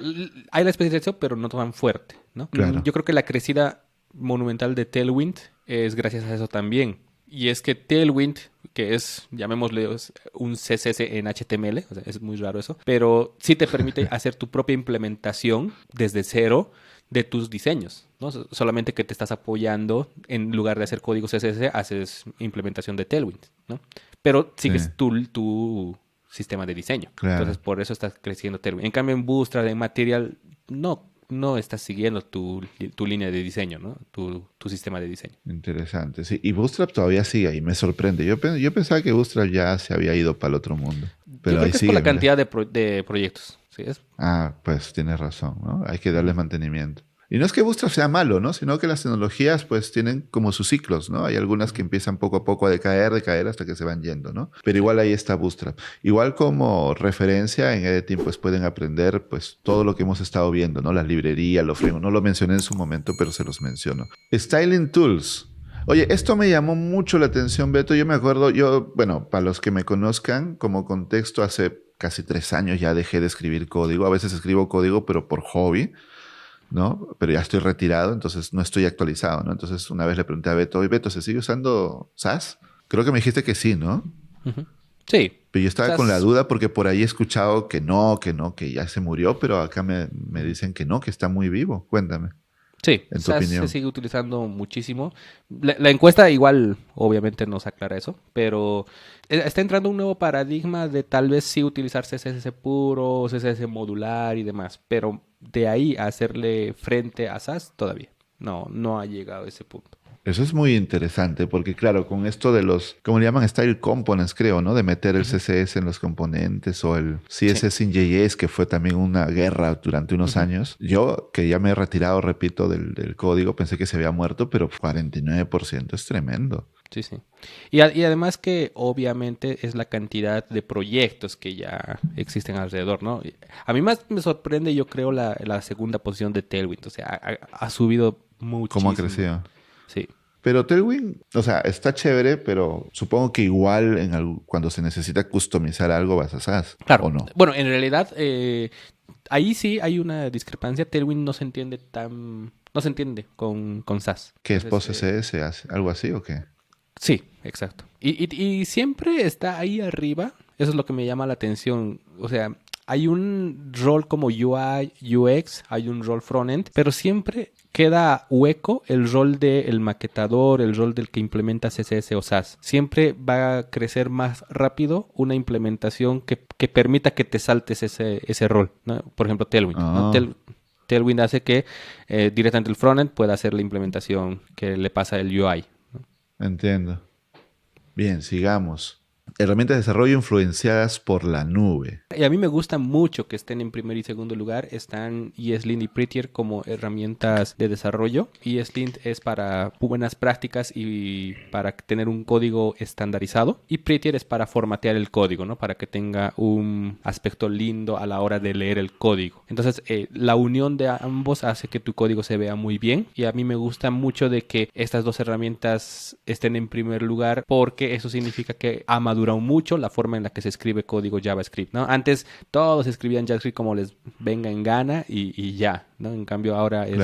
hay la especialización, pero no tan fuerte, ¿no? Claro. Yo creo que la crecida monumental de Tailwind es gracias a eso también. Y es que Tailwind, que es, llamémosle, un CSS en HTML, o sea, es muy raro eso, pero sí te permite hacer tu propia implementación desde cero de tus diseños, ¿no? Solamente que te estás apoyando, en lugar de hacer código CSS, haces implementación de Tailwind, ¿no? Pero sigues tu sistema de diseño. Claro. Entonces, por eso estás creciendo Tailwind. En cambio, en Bootstrap, en Material, no estás siguiendo tu línea de diseño, ¿no? Tu sistema de diseño. Interesante, sí. Y Bootstrap todavía sigue ahí, me sorprende. Yo pensaba que Bootstrap ya se había ido para el otro mundo. Pero Yo creo ahí que es sigue. por la mira. cantidad de proyectos. ¿Sí? Pues tienes razón, ¿no? Hay que darles mantenimiento. Y no es que Bootstrap sea malo, ¿no? Sino que las tecnologías pues tienen como sus ciclos, ¿no? Hay algunas que empiezan poco a poco a decaer hasta que se van yendo, ¿no? Pero igual ahí está Bootstrap. Igual como referencia en Editing pues pueden aprender pues todo lo que hemos estado viendo, ¿no? Las librerías, los frameworks. No lo mencioné en su momento, pero se los menciono. Styling Tools. Oye, esto me llamó mucho la atención, Beto. Yo me acuerdo, bueno, para los que me conozcan, como contexto, hace casi 3 años ya dejé de escribir código. A veces escribo código, pero por hobby, ¿no? Pero ya estoy retirado, entonces no estoy actualizado, ¿no? Entonces una vez le pregunté a Beto, oye, Beto, ¿se sigue usando SAS? Creo que me dijiste que sí, ¿no? Ujú. Sí. Pero yo estaba SAS. con la duda porque por ahí he escuchado que no, que ya se murió, pero acá me dicen que no, que está muy vivo. Cuéntame. Sí, En tu SAS opinión. se sigue utilizando muchísimo. La encuesta igual, obviamente, nos aclara eso, pero está entrando un nuevo paradigma de tal vez sí utilizar CSS puro, CSS modular y demás, pero de ahí a hacerle frente a SAS todavía no ha llegado a ese punto. Eso es muy interesante porque, claro, con esto de los, como le llaman, style components, creo, ¿no? De meter el CSS en los componentes o el CSS in JS, que fue también una guerra durante unos años. Yo, que ya me he retirado, repito, del código, pensé que se había muerto, pero 49% es tremendo. Sí, sí. Y además que obviamente es la cantidad de proyectos que ya existen alrededor, ¿no? A mí más me sorprende, yo creo, la segunda posición de Tailwind. O sea, ha subido muchísimo. ¿Cómo ha crecido? Sí. Pero Tailwind, o sea, está chévere, pero supongo que igual cuando se necesita customizar algo vas a SAS, Claro. ¿o no? Bueno, en realidad, ahí sí hay una discrepancia. Tailwind no se entiende con SAS. ¿Qué es Entonces, PostCSS? ¿Algo así o qué? sí, exacto. Y siempre está ahí arriba. Eso es lo que me llama la atención. O sea, hay un rol como UI, UX, hay un rol frontend, pero siempre queda hueco el rol del maquetador, el rol del que implementa CSS o SAS. Siempre va a crecer más rápido una implementación que permita que te saltes ese rol, ¿no? Por ejemplo, Tailwind, ¿no? Tailwind hace que directamente el frontend pueda hacer la implementación que le pasa el UI. Entiendo. Bien, sigamos. Herramientas de desarrollo influenciadas por la nube. Y a mí me gusta mucho que estén en primer y segundo lugar. Están ESLint y Prettier como herramientas de desarrollo. ESLint es para buenas prácticas y para tener un código estandarizado. Y Prettier es para formatear el código, ¿no? Para que tenga un aspecto lindo a la hora de leer el código. Entonces, la unión de ambos hace que tu código se vea muy bien. Y a mí me gusta mucho de que estas dos herramientas estén en primer lugar porque eso significa que ha madurado mucho la forma en la que se escribe código JavaScript, ¿no? Antes todos escribían JavaScript como les venga en gana y ya, ¿no? En cambio ahora es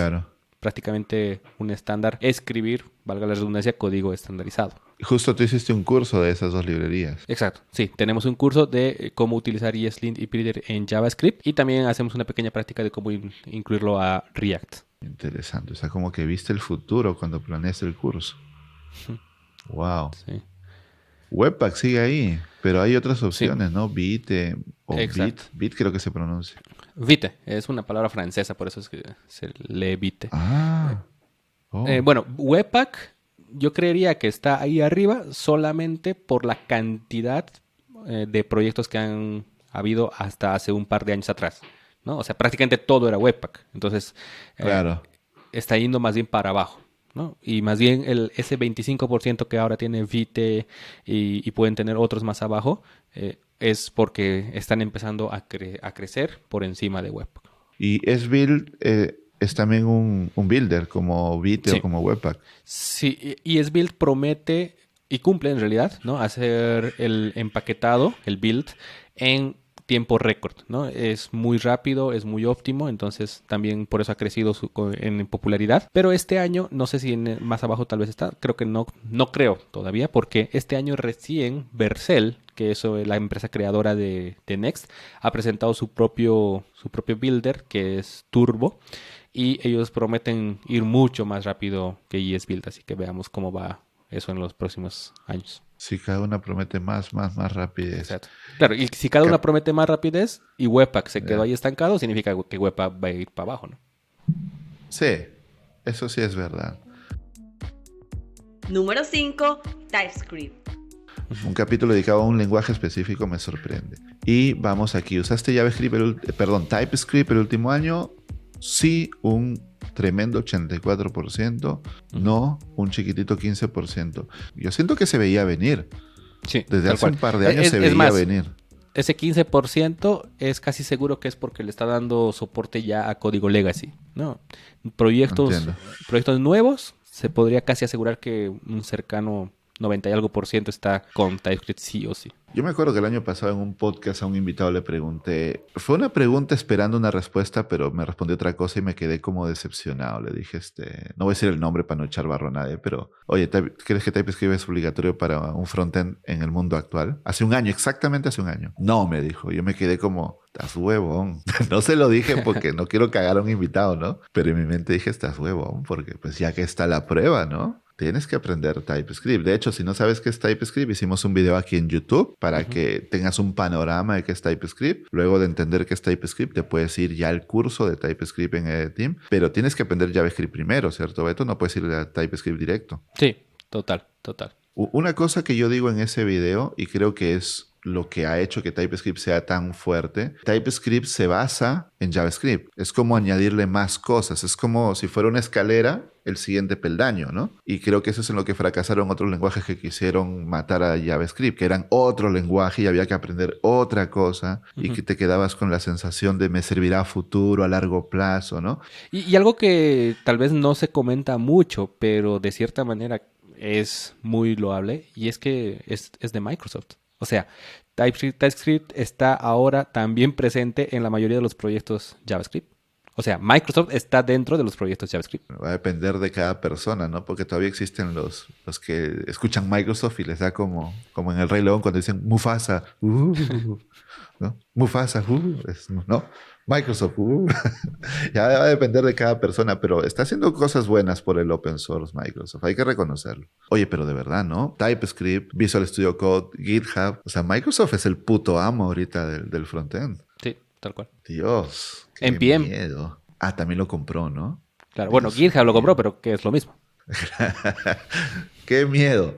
prácticamente un estándar escribir, valga la redundancia, código estandarizado. Justo tú hiciste un curso de esas dos librerías. Exacto, sí. Tenemos un curso de cómo utilizar ESLint y Prettier en JavaScript y también hacemos una pequeña práctica de cómo incluirlo a React. Interesante. O sea, como que viste el futuro cuando planeaste el curso. Wow. Sí. Webpack sigue ahí, pero hay otras opciones, ¿no? Vite o Bit creo que se pronuncia. Vite, es una palabra francesa, por eso es que se lee Vite. Bueno, Webpack yo creería que está ahí arriba solamente por la cantidad de proyectos que han habido hasta hace un par de años atrás, ¿no? O sea, prácticamente todo era Webpack. Entonces, está yendo más bien para abajo, ¿no? Y más bien ese 25% que ahora tiene Vite y pueden tener otros más abajo, es porque están empezando a crecer por encima de Webpack. ¿Y SBuild es también un builder como Vite o como Webpack? Sí, y SBuild promete y cumple en realidad, ¿no? Hacer el empaquetado, el build, en tiempo récord, ¿no? Es muy rápido, es muy óptimo, entonces también por eso ha crecido en popularidad. Pero este año, no sé si más abajo tal vez está, creo que no creo todavía, porque este año recién Vercel, que es la empresa creadora de Next, ha presentado su propio builder, que es Turbo, y ellos prometen ir mucho más rápido que ESBuild, así que veamos cómo va eso en los próximos años. Si cada una promete más rapidez. Exacto. Claro, y si cada una promete más rapidez y Webpack se quedó ahí estancado, significa que Webpack va a ir para abajo, ¿no? Sí, eso sí es verdad. Número 5, TypeScript. Un capítulo dedicado a un lenguaje específico me sorprende. Y vamos aquí, ¿usaste TypeScript el último año? Sí, un tremendo 84%, no un chiquitito 15%. Yo siento que se veía venir. Sí, desde hace un par de años se veía venir. Ese 15% es casi seguro que es porque le está dando soporte ya a código legacy, ¿no? Proyectos nuevos, se podría casi asegurar que un cercano 90 y algo % está con TypeScript sí o sí. Yo me acuerdo que el año pasado en un podcast a un invitado le pregunté, fue una pregunta esperando una respuesta, pero me respondió otra cosa y me quedé como decepcionado. Le dije, no voy a decir el nombre para no echar barro a nadie, pero oye, ¿crees que TypeScript es obligatorio para un frontend en el mundo actual? Hace un año, exactamente hace un año. No, me dijo. Yo me quedé como, estás huevón. No se lo dije porque no quiero cagar a un invitado, ¿no? Pero en mi mente dije, estás huevón, porque pues ya que está la prueba, ¿no? Tienes que aprender TypeScript. De hecho, si no sabes qué es TypeScript, hicimos un video aquí en YouTube para que tengas un panorama de qué es TypeScript. Luego de entender qué es TypeScript, te puedes ir ya al curso de TypeScript en EDTeam. Pero tienes que aprender JavaScript primero, ¿cierto, Beto? No puedes ir a TypeScript directo. Sí, total. Una cosa que yo digo en ese video, y creo que es lo que ha hecho que TypeScript sea tan fuerte, TypeScript se basa en JavaScript. Es como añadirle más cosas. Es como si fuera una escalera, el siguiente peldaño, ¿no? Y creo que eso es en lo que fracasaron otros lenguajes que quisieron matar a JavaScript, que eran otro lenguaje y había que aprender otra cosa y que te quedabas con la sensación de me servirá a futuro, a largo plazo, ¿no? Y algo que tal vez no se comenta mucho, pero de cierta manera es muy loable, y es que es de Microsoft. O sea, TypeScript está ahora también presente en la mayoría de los proyectos JavaScript. O sea, Microsoft está dentro de los proyectos JavaScript. Va a depender de cada persona, ¿no? Porque todavía existen los que escuchan Microsoft y les da como en el Rey León cuando dicen Mufasa, ¿no? Mufasa, ¿no? Microsoft, ya va a depender de cada persona, pero está haciendo cosas buenas por el open source Microsoft, hay que reconocerlo. Oye, pero de verdad, ¿no? TypeScript, Visual Studio Code, GitHub, o sea, Microsoft es el puto amo ahorita del frontend. Sí, tal cual. Dios, qué NPM. miedo. Ah, también lo compró, ¿no? Claro, bueno, GitHub lo compró, pero que es lo mismo. ¡Qué miedo!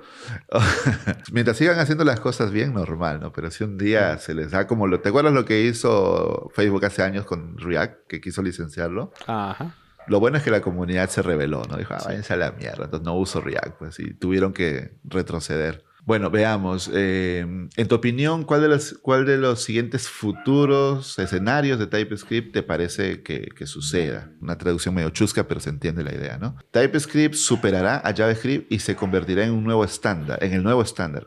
Mientras sigan haciendo las cosas bien, normal, ¿no? Pero si un día se les da como ¿te acuerdas lo que hizo Facebook hace años con React, que quiso licenciarlo? Ajá. Lo bueno es que la comunidad se rebeló, ¿no? Dijo, váyanse a la mierda, entonces no uso React, pues, y tuvieron que retroceder. Bueno, veamos. En tu opinión, ¿cuál de los siguientes futuros escenarios de TypeScript te parece que suceda? Una traducción medio chusca, pero se entiende la idea, ¿no? TypeScript superará a JavaScript y se convertirá en el nuevo estándar.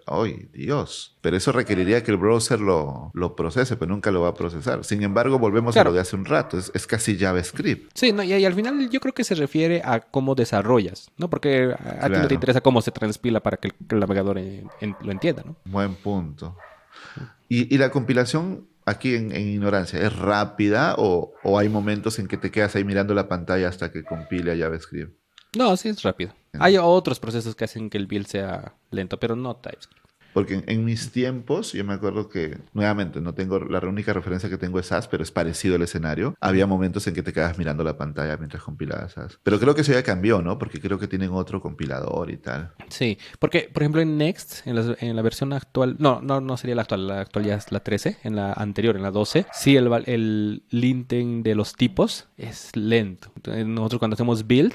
¡Ay, Dios! Pero eso requeriría que el browser lo procese, pero nunca lo va a procesar. Sin embargo, volvemos a lo de hace un rato. Es casi JavaScript. Sí, no, y al final yo creo que se refiere a cómo desarrollas, ¿no? Porque a ti no te interesa cómo se transpila para que el navegador lo entienda, ¿no? Buen punto. ¿Y la compilación aquí en ignorancia es rápida o hay momentos en que te quedas ahí mirando la pantalla hasta que compile a JavaScript? No, sí es rápido. Hay otros procesos que hacen que el build sea lento, pero no TypeScript. Porque en mis tiempos, yo me acuerdo que, nuevamente, la única referencia que tengo es SAS, pero es parecido el escenario. Había momentos en que te quedas mirando la pantalla mientras compilabas SAS. Pero creo que eso ya cambió, ¿no? Porque creo que tienen otro compilador y tal. Sí, porque, por ejemplo, en Next, en la versión actual, no sería la actual ya es la 13, en la anterior, en la 12, sí el linting de los tipos es lento. Entonces, nosotros cuando hacemos build,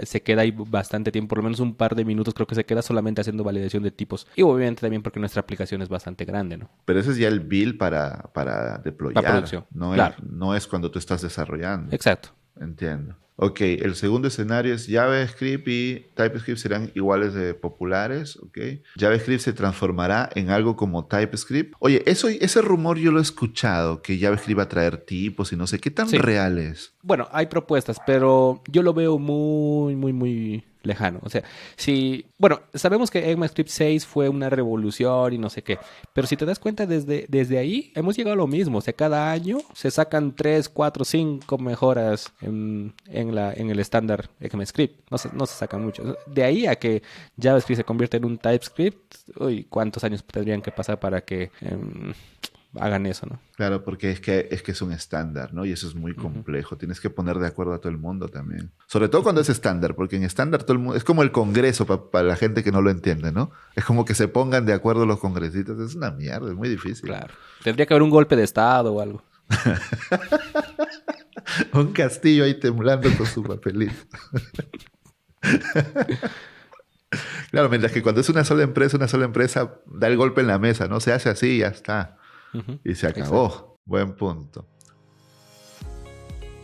se queda ahí bastante tiempo, por lo menos un par de minutos creo que se queda solamente haciendo validación de tipos. Y obviamente también porque nuestra aplicación es bastante grande, ¿no? Pero ese es ya el build para deployar. La producción. No es cuando tú estás desarrollando. Exacto. Entiendo. Ok, el segundo escenario es JavaScript y TypeScript serán iguales de populares, ok. JavaScript se transformará en algo como TypeScript. Oye, ese rumor yo lo he escuchado, que JavaScript va a traer tipos y no sé, ¿qué tan real es? Bueno, hay propuestas, pero yo lo veo muy, muy, muy lejano. O sea, sabemos que ECMAScript 6 fue una revolución y no sé qué, pero si te das cuenta, desde ahí hemos llegado a lo mismo. O sea, cada año se sacan 3, 4, 5 mejoras en el estándar ECMAScript. No se sacan mucho. De ahí a que JavaScript se convierta en un TypeScript, ¿cuántos años tendrían que pasar para que hagan eso, ¿no? Claro, porque es que es un estándar, ¿no? Y eso es muy complejo. Tienes que poner de acuerdo a todo el mundo también. Sobre todo cuando es estándar, porque en estándar todo el mundo... Es como el Congreso para la gente que no lo entiende, ¿no? Es como que se pongan de acuerdo los congresistas. Es una mierda, es muy difícil. Claro. Tendría que haber un golpe de estado o algo. Un castillo ahí temblando con su papelito. Claro, mientras que cuando es una sola empresa da el golpe en la mesa, ¿no? Se hace así y ya está. Y se acabó. Exacto. Buen punto.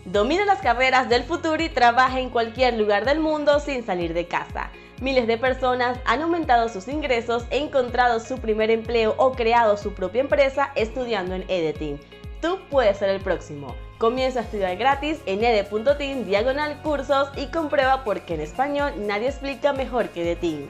Domina las carreras del futuro y trabaja en cualquier lugar del mundo sin salir de casa. Miles de personas han aumentado sus ingresos, encontrado su primer empleo o creado su propia empresa estudiando en EDEteam. Tú puedes ser el próximo. Comienza a estudiar gratis en ede.team/cursos y comprueba por qué en español nadie explica mejor que EDEteam.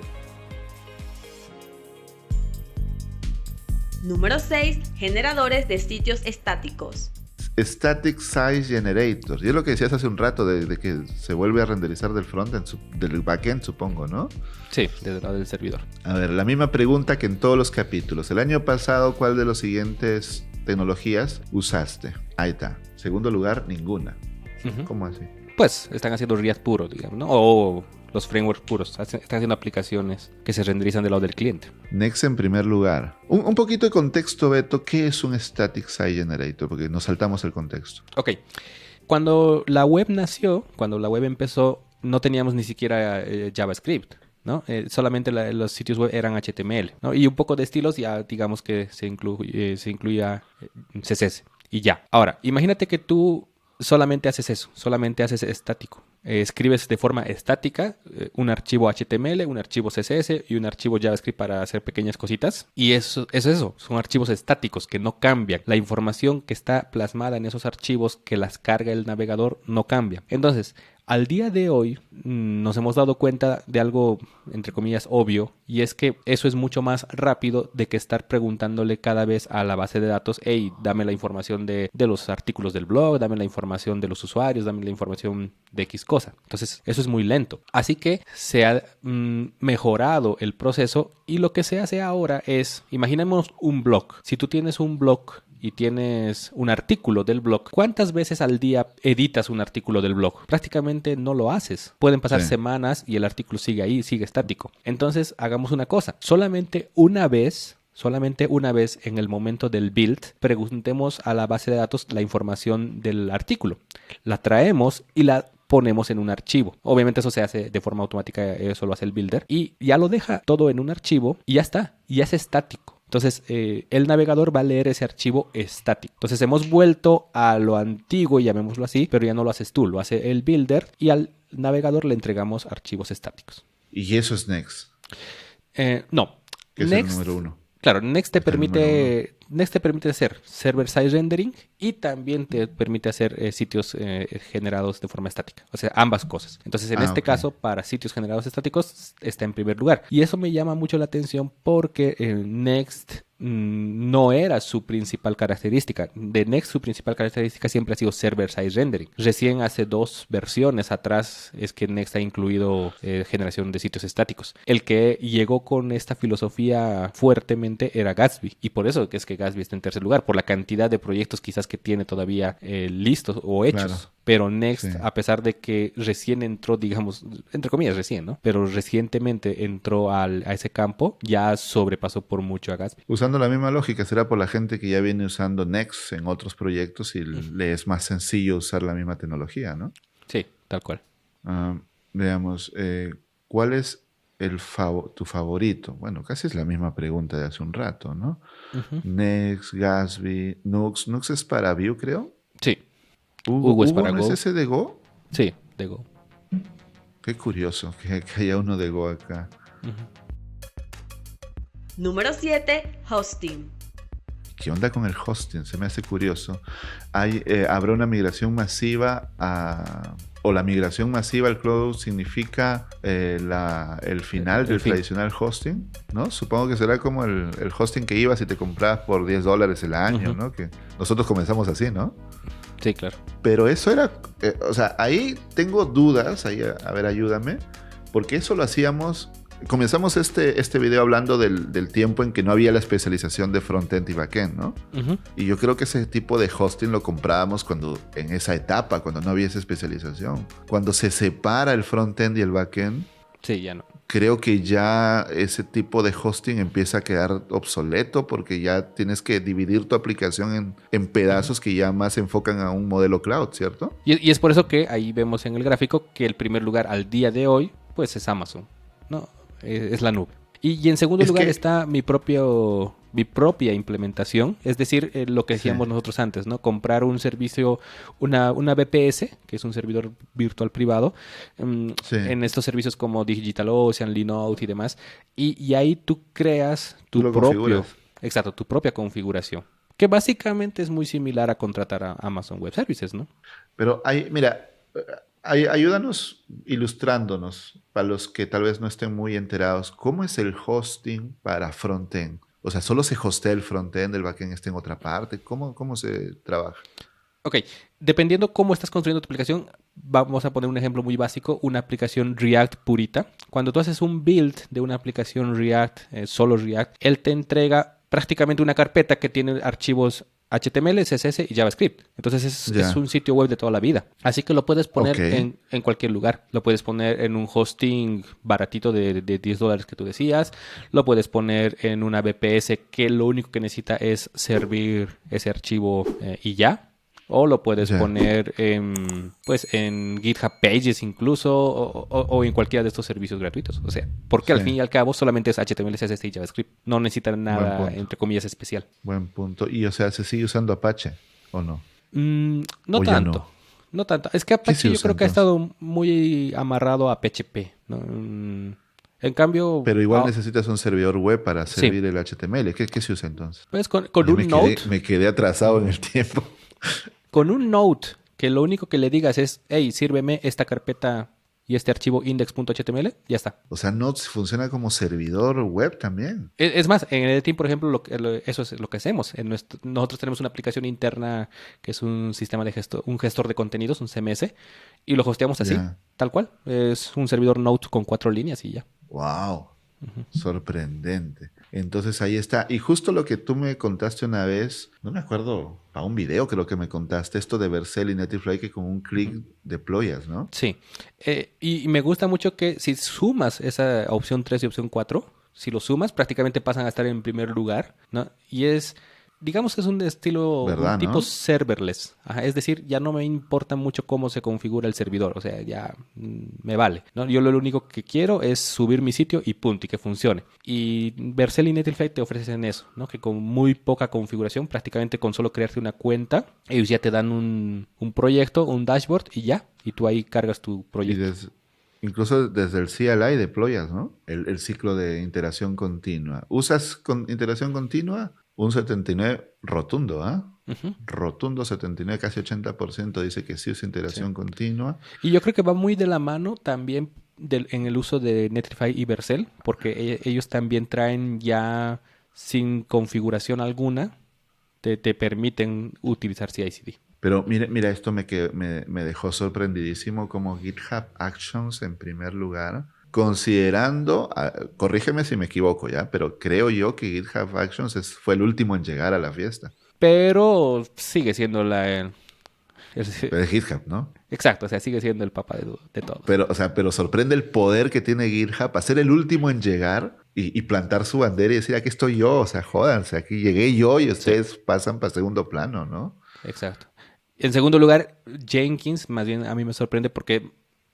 Número 6. Generadores de sitios estáticos. Static Size Generator. Y es lo que decías hace un rato de que se vuelve a renderizar del frontend, del backend, supongo, ¿no? Sí, desde el lado del servidor. A ver, la misma pregunta que en todos los capítulos. El año pasado, ¿cuál de los siguientes tecnologías usaste? Ahí está. Segundo lugar, ninguna. Ujú. ¿Cómo así? Pues están haciendo React puro, digamos, ¿no? O los frameworks puros. Están haciendo aplicaciones que se renderizan del lado del cliente. Next en primer lugar. Un poquito de contexto, Beto. ¿Qué es un Static Site Generator? Porque nos saltamos el contexto. Ok. Cuando la web nació, cuando la web empezó, no teníamos ni siquiera JavaScript, ¿no? Solamente los sitios web eran HTML, ¿no? Y un poco de estilos, ya digamos que se incluía CSS. Y ya. Ahora, imagínate que tú solamente haces eso, solamente haces estático. Escribes de forma estática un archivo HTML, un archivo CSS y un archivo JavaScript para hacer pequeñas cositas. Y eso es eso, son archivos estáticos que no cambian. La información que está plasmada en esos archivos que las carga el navegador no cambia. Entonces, al día de hoy nos hemos dado cuenta de algo, entre comillas, obvio, y es que eso es mucho más rápido de que estar preguntándole cada vez a la base de datos, hey, dame la información de los artículos del blog, dame la información de los usuarios, dame la información de X cosa. Entonces, eso es muy lento. Así que se ha mejorado el proceso y lo que se hace ahora es, imaginemos un blog. Si tú tienes un blog y tienes un artículo del blog, ¿cuántas veces al día editas un artículo del blog? Prácticamente no lo haces. Pueden pasar semanas y el artículo sigue ahí, sigue estático. Entonces, hagamos una cosa. Solamente una vez en el momento del build, preguntemos a la base de datos la información del artículo. La traemos y la ponemos en un archivo. Obviamente eso se hace de forma automática, eso lo hace el builder. Y ya lo deja todo en un archivo y ya está. Y ya es estático. Entonces, el navegador va a leer ese archivo estático. Entonces, hemos vuelto a lo antiguo, llamémoslo así, pero ya no lo haces tú, lo hace el builder y al navegador le entregamos archivos estáticos. ¿Y eso es Next? No. Que es Next, el número 1. Claro, Next te permite hacer server-side rendering y también te permite hacer sitios generados de forma estática. O sea, ambas cosas. Entonces, en este caso, para sitios generados estáticos, está en primer lugar. Y eso me llama mucho la atención porque Next no era su principal característica. De Next, su principal característica siempre ha sido server-side rendering. Recién hace 2 versiones atrás es que Next ha incluido generación de sitios estáticos. El que llegó con esta filosofía fuertemente era Gatsby. Y por eso es que Gatsby está en tercer lugar, por la cantidad de proyectos quizás que tiene todavía listos o hechos. Claro. Pero Next, a pesar de que recién entró, digamos, entre comillas recién, ¿no? Pero recientemente entró a ese campo, ya sobrepasó por mucho a Gatsby. Usando la misma lógica, será por la gente que ya viene usando Next en otros proyectos y le es más sencillo usar la misma tecnología, ¿no? Sí, tal cual. Veamos, ¿cuál es tu favorito? Bueno, casi es la misma pregunta de hace un rato, ¿no? Next, Gatsby, Nux. ¿Nux es para Vue, creo? Sí. ¿Hugo es para ¿no Go? ¿Es ese de Go? Sí, de Go. Qué curioso que haya uno de Go acá. Número 7. Hosting. ¿Qué onda con el hosting? Se me hace curioso. ¿Habrá una migración masiva o la migración masiva al cloud significa el final del tradicional hosting? ¿No? Supongo que será como el hosting que ibas y te comprabas por $10 el año, ¿no? Que nosotros comenzamos así, ¿no? Sí, claro. Pero eso era... o sea, ahí tengo dudas. Ahí, a ver, ayúdame. Porque eso lo hacíamos... Comenzamos este video hablando del tiempo en que no había la especialización de frontend y backend, ¿no? Y yo creo que ese tipo de hosting lo comprábamos en esa etapa, cuando no había esa especialización. Cuando se separa el frontend y el backend... Sí, ya no. Creo que ya ese tipo de hosting empieza a quedar obsoleto porque ya tienes que dividir tu aplicación en pedazos que ya más se enfocan a un modelo cloud, ¿cierto? Y es por eso que ahí vemos en el gráfico que el primer lugar al día de hoy, pues es Amazon, ¿no? Es la nube. Y en segundo Es lugar que- está mi propia implementación, es decir, lo que decíamos nosotros antes, ¿no? Comprar un servicio, una VPS, que es un servidor virtual privado, Sí. en estos servicios como DigitalOcean, Linode y demás, y ahí tú creas Tú tu lo propio, configuras. exacto, tu propia configuración, que básicamente es muy similar a contratar a Amazon Web Services, ¿no? Pero mira, ayúdanos ilustrándonos, para los que tal vez no estén muy enterados, ¿cómo es el hosting para frontend? O sea, ¿solo se hostea el frontend, el backend está en otra parte? ¿Cómo se trabaja? Ok, dependiendo cómo estás construyendo tu aplicación, vamos a poner un ejemplo muy básico, una aplicación React purita. Cuando tú haces un build de una aplicación React, solo React, él te entrega prácticamente una carpeta que tiene archivos HTML, CSS y JavaScript. Entonces es un sitio web de toda la vida. Así que lo puedes poner Ok. en cualquier lugar. Lo puedes poner en un hosting baratito de $10 que tú decías. Lo puedes poner en una VPS que lo único que necesita es servir ese archivo y ya. O lo puedes Ya. poner pues en GitHub Pages incluso o en cualquiera de estos servicios gratuitos. O sea, porque al Sí. fin y al cabo solamente es HTML, CSS y JavaScript. No necesitan Buen nada, punto. entre comillas, especial. Buen punto. Y o sea, ¿se sigue usando Apache o no? No ¿O ya tanto. no? No tanto. Es que Apache se yo usa, creo que ha entonces? estado muy amarrado a PHP, ¿no? En cambio, Pero igual necesitas un servidor web para Sí. servir el HTML. ¿Qué se usa entonces? pues con Yo un Node, me quedé atrasado en el tiempo. con un Node, que lo único que le digas es, hey, sírveme esta carpeta y este archivo index.html, ya está. O sea, Node funciona como servidor web también. Es más, en el team, por ejemplo, eso es lo que hacemos. Nosotros tenemos una aplicación interna que es un sistema de un gestor de contenidos, un CMS, y lo hosteamos así, Ya. tal cual. Es un servidor Node con 4 líneas y ya. Wow. Sorprendente. Entonces ahí está. Y justo lo que tú me contaste una vez, no me acuerdo, a un video creo que me contaste, esto de Vercel y Netlify que con un clic deployas, ¿no? Sí. Y me gusta mucho que si sumas esa opción 3 y opción 4, si lo sumas, prácticamente pasan a estar en primer lugar, ¿no? Y digamos que es un estilo, ¿Verdad, un tipo no? serverless. Ajá, es decir, ya no me importa mucho cómo se configura el servidor, o sea, ya me vale, ¿no? Yo lo único que quiero es subir mi sitio y punto, y que funcione. Y Vercel y Netlify te ofrecen eso, ¿no? Que con muy poca configuración, prácticamente con solo crearte una cuenta, ellos ya te dan un proyecto, un dashboard y ya, y tú ahí cargas tu Y proyecto. incluso desde el CLI deployas, ¿no? El ciclo de interacción continua. ¿Usas con interacción continua? Un 79 rotundo, ¿ah? Ujú. Rotundo 79, casi 80% dice que sí usa interacción continua. Y yo creo que va muy de la mano también en el uso de Netlify y Vercel, porque ellos también traen ya sin configuración alguna, te permiten utilizar CI/CD. Pero mira, esto me dejó sorprendidísimo como GitHub Actions en primer lugar, considerando, corrígeme si me equivoco ya, pero creo yo que GitHub Actions fue el último en llegar a la fiesta. Pero sigue siendo Pero es GitHub, ¿no? exacto, o sea, sigue siendo el papá de todo. Pero, o sea, pero sorprende el poder que tiene GitHub a ser el último en llegar y plantar su bandera y decir, aquí estoy yo, o sea, jódanse, aquí llegué yo y ustedes pasan para segundo plano, ¿no? Exacto. En segundo lugar, Jenkins, más bien a mí me sorprende porque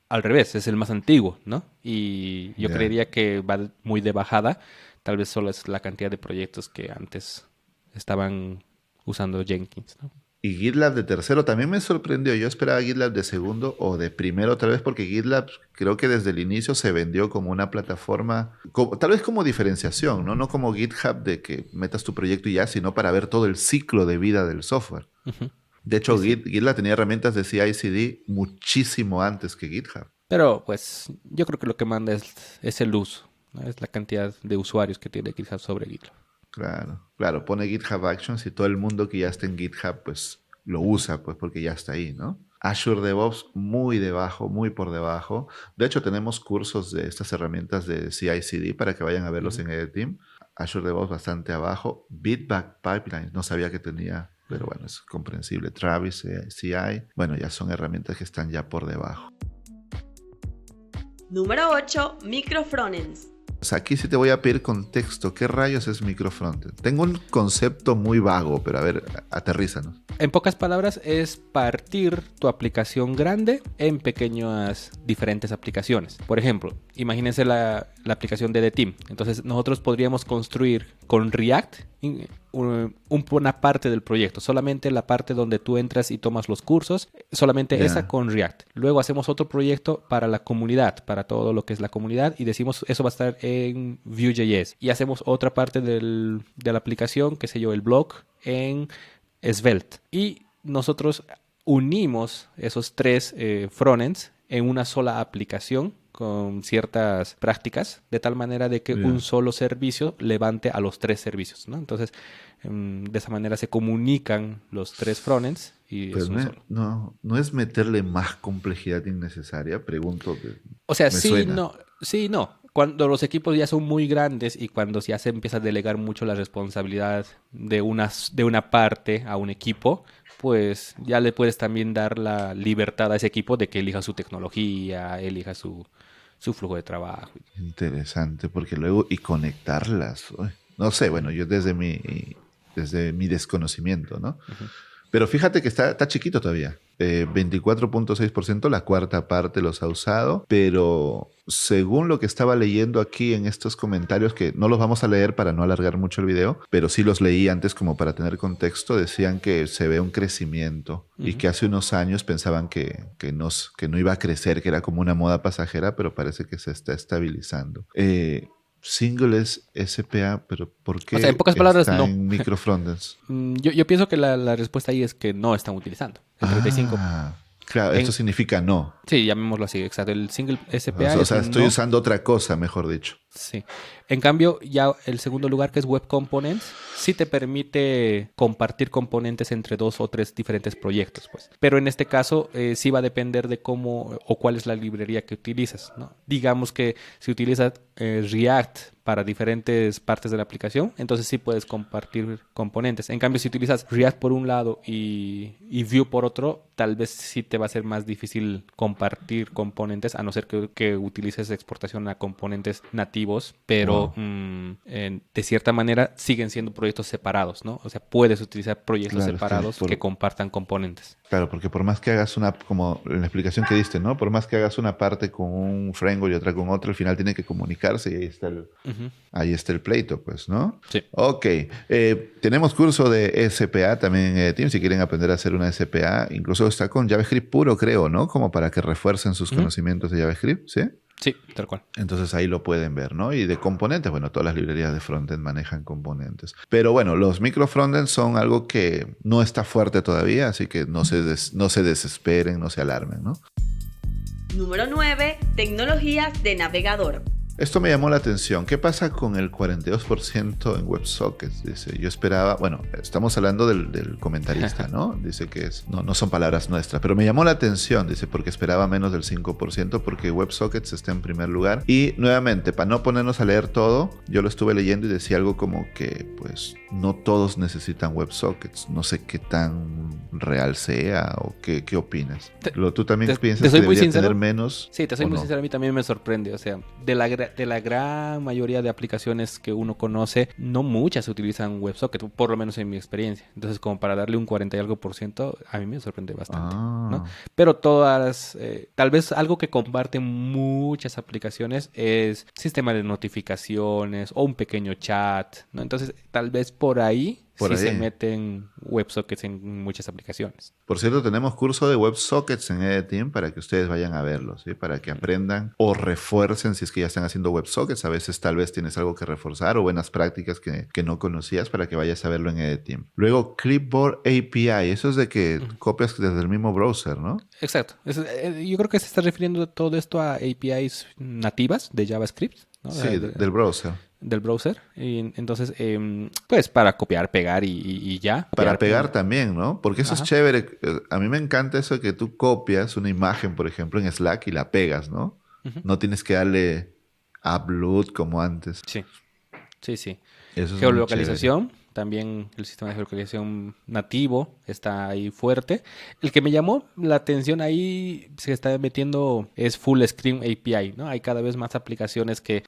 al revés, es el más antiguo, ¿no? Y yo Ya. creería que va muy de bajada. Tal vez solo es la cantidad de proyectos que antes estaban usando Jenkins, ¿no? Y GitLab de tercero también me sorprendió. Yo esperaba GitLab de segundo o de primero otra vez porque GitLab creo que desde el inicio se vendió como una plataforma, tal vez como diferenciación, ¿no? No como GitHub de que metas tu proyecto y ya, sino para ver todo el ciclo de vida del software. Ujú. De hecho, GitLab tenía herramientas de CI/CD muchísimo antes que GitHub. Pero pues yo creo que lo que manda es el uso, ¿no? Es la cantidad de usuarios que tiene GitHub sobre GitLab. Claro, pone GitHub Actions y todo el mundo que ya está en GitHub, pues lo usa, pues porque ya está ahí, ¿no? Azure DevOps muy debajo, muy por debajo. De hecho, tenemos cursos de estas herramientas de CI/CD para que vayan a verlos en EdTeam. Azure DevOps bastante abajo. Bitbucket Pipeline, no sabía que tenía, pero bueno, es comprensible. Travis CI, bueno, ya son herramientas que están ya por debajo. Número 8. Microfrontends. O sea, aquí sí te voy a pedir contexto. ¿Qué rayos es microfrontend? Tengo un concepto muy vago, pero a ver, aterrízanos. En pocas palabras, es partir tu aplicación grande en pequeñas diferentes aplicaciones. Por ejemplo, imagínense la la aplicación de The Team. Entonces nosotros podríamos construir con React una parte del proyecto, solamente la parte donde tú entras y tomas los cursos, solamente esa con React. Luego hacemos otro proyecto para la comunidad, para todo lo que es la comunidad, y decimos eso va a estar en Vue.js. Y hacemos otra parte de la aplicación, qué sé yo, el blog, en Svelte. Y nosotros unimos esos tres frontends en una sola aplicación con ciertas prácticas, de tal manera de que un solo servicio levante a los tres servicios, ¿no? Entonces, de esa manera se comunican los tres frontends y Pero es un solo. no es meterle más complejidad innecesaria, pregunto. O sea, me sí, suena. no. Cuando los equipos ya son muy grandes y cuando ya se empieza a delegar mucho la responsabilidad de una parte a un equipo, pues ya le puedes también dar la libertad a ese equipo de que elija su tecnología, elija su flujo de trabajo. Interesante, porque luego, y conectarlas. Uy, no sé, bueno, yo desde mi desconocimiento, ¿no? Uh-huh. Pero fíjate que está chiquito todavía. 24.6%, la cuarta parte los ha usado, pero según lo que estaba leyendo aquí en estos comentarios, que no los vamos a leer para no alargar mucho el video, pero sí los leí antes como para tener contexto, decían que se ve un crecimiento y que hace unos años pensaban que no iba a crecer, que era como una moda pasajera, pero parece que se está estabilizando. Single es SPA, pero ¿por qué o sea, en pocas palabras, está no. en microfrontends? Yo pienso que la respuesta ahí es que no están utilizando. El 35%. Claro, esto significa no. Sí, llamémoslo así, exacto. El single SPA O sea, estoy no. usando otra cosa, mejor dicho. Sí. En cambio, ya el segundo lugar, que es Web Components, sí te permite compartir componentes entre 2 o 3 diferentes proyectos, pues. Pero en este caso, sí va a depender de cómo o cuál es la librería que utilizas, ¿no? Digamos que si utilizas React para diferentes partes de la aplicación, entonces sí puedes compartir componentes. En cambio, si utilizas React por un lado y Vue por otro, tal vez sí te va a ser más difícil compartir componentes, a no ser que utilices exportación a componentes nativos, pero de cierta manera siguen siendo proyectos separados, ¿no? O sea, puedes utilizar proyectos separados que compartan componentes. Claro, porque por más que hagas como en la explicación que diste, ¿no? Por más que hagas una parte con un framework y otra con otro, al final tiene que comunicarse y ahí está el pleito, pues, ¿no? Sí. Ok. Tenemos curso de SPA también en Team, si quieren aprender a hacer una SPA. Incluso está con JavaScript puro, creo, ¿no? Como para que refuercen sus conocimientos de JavaScript, ¿sí? Sí, tal cual. Entonces ahí lo pueden ver, ¿no? Y de componentes, bueno, todas las librerías de frontend manejan componentes. Pero bueno, los micro frontends son algo que no está fuerte todavía, así que no se desesperen, no se alarmen, ¿no? Número 9. Tecnologías de navegador. Esto me llamó la atención. ¿Qué pasa con el 42% en WebSockets? Dice, yo esperaba, bueno, estamos hablando del comentarista, ¿no? Dice que no son palabras nuestras, pero me llamó la atención, dice, porque esperaba menos del 5%, porque WebSockets está en primer lugar. Y nuevamente, para no ponernos a leer todo, yo lo estuve leyendo y decía algo como que, pues, no todos necesitan WebSockets. No sé qué tan real sea o qué opinas. ¿Tú también piensas que debería tener menos? Sí, te soy muy sincero, a mí también me sorprende, o sea, de la gran mayoría de aplicaciones que uno conoce, no muchas utilizan WebSocket, por lo menos en mi experiencia. Entonces, como para darle un 40 y algo %, a mí me sorprende bastante, ¿no? Pero todas, tal vez algo que comparten muchas aplicaciones es sistema de notificaciones o un pequeño chat, ¿no? Entonces, tal vez por ahí se meten WebSockets en muchas aplicaciones. Por cierto, tenemos curso de WebSockets en EDTeam para que ustedes vayan a verlo, ¿sí? Para que aprendan o refuercen si es que ya están haciendo WebSockets. A veces tal vez tienes algo que reforzar o buenas prácticas que no conocías para que vayas a verlo en EDTeam. Luego, Clipboard API. Eso es de que copias desde el mismo browser, ¿no? Exacto. Yo creo que se está refiriendo todo esto a APIs nativas de JavaScript, ¿no? Sí, del browser. Del browser. Y entonces, pues para copiar, pegar y ya. Para pegar también, ¿no? Porque eso es chévere. A mí me encanta eso de que tú copias una imagen, por ejemplo, en Slack y la pegas, ¿no? No tienes que darle upload como antes. Sí. Eso es geolocalización también el sistema de geolocalización nativo está ahí fuerte. El que me llamó la atención ahí se está metiendo es Full Screen API, ¿no? Hay cada vez más aplicaciones que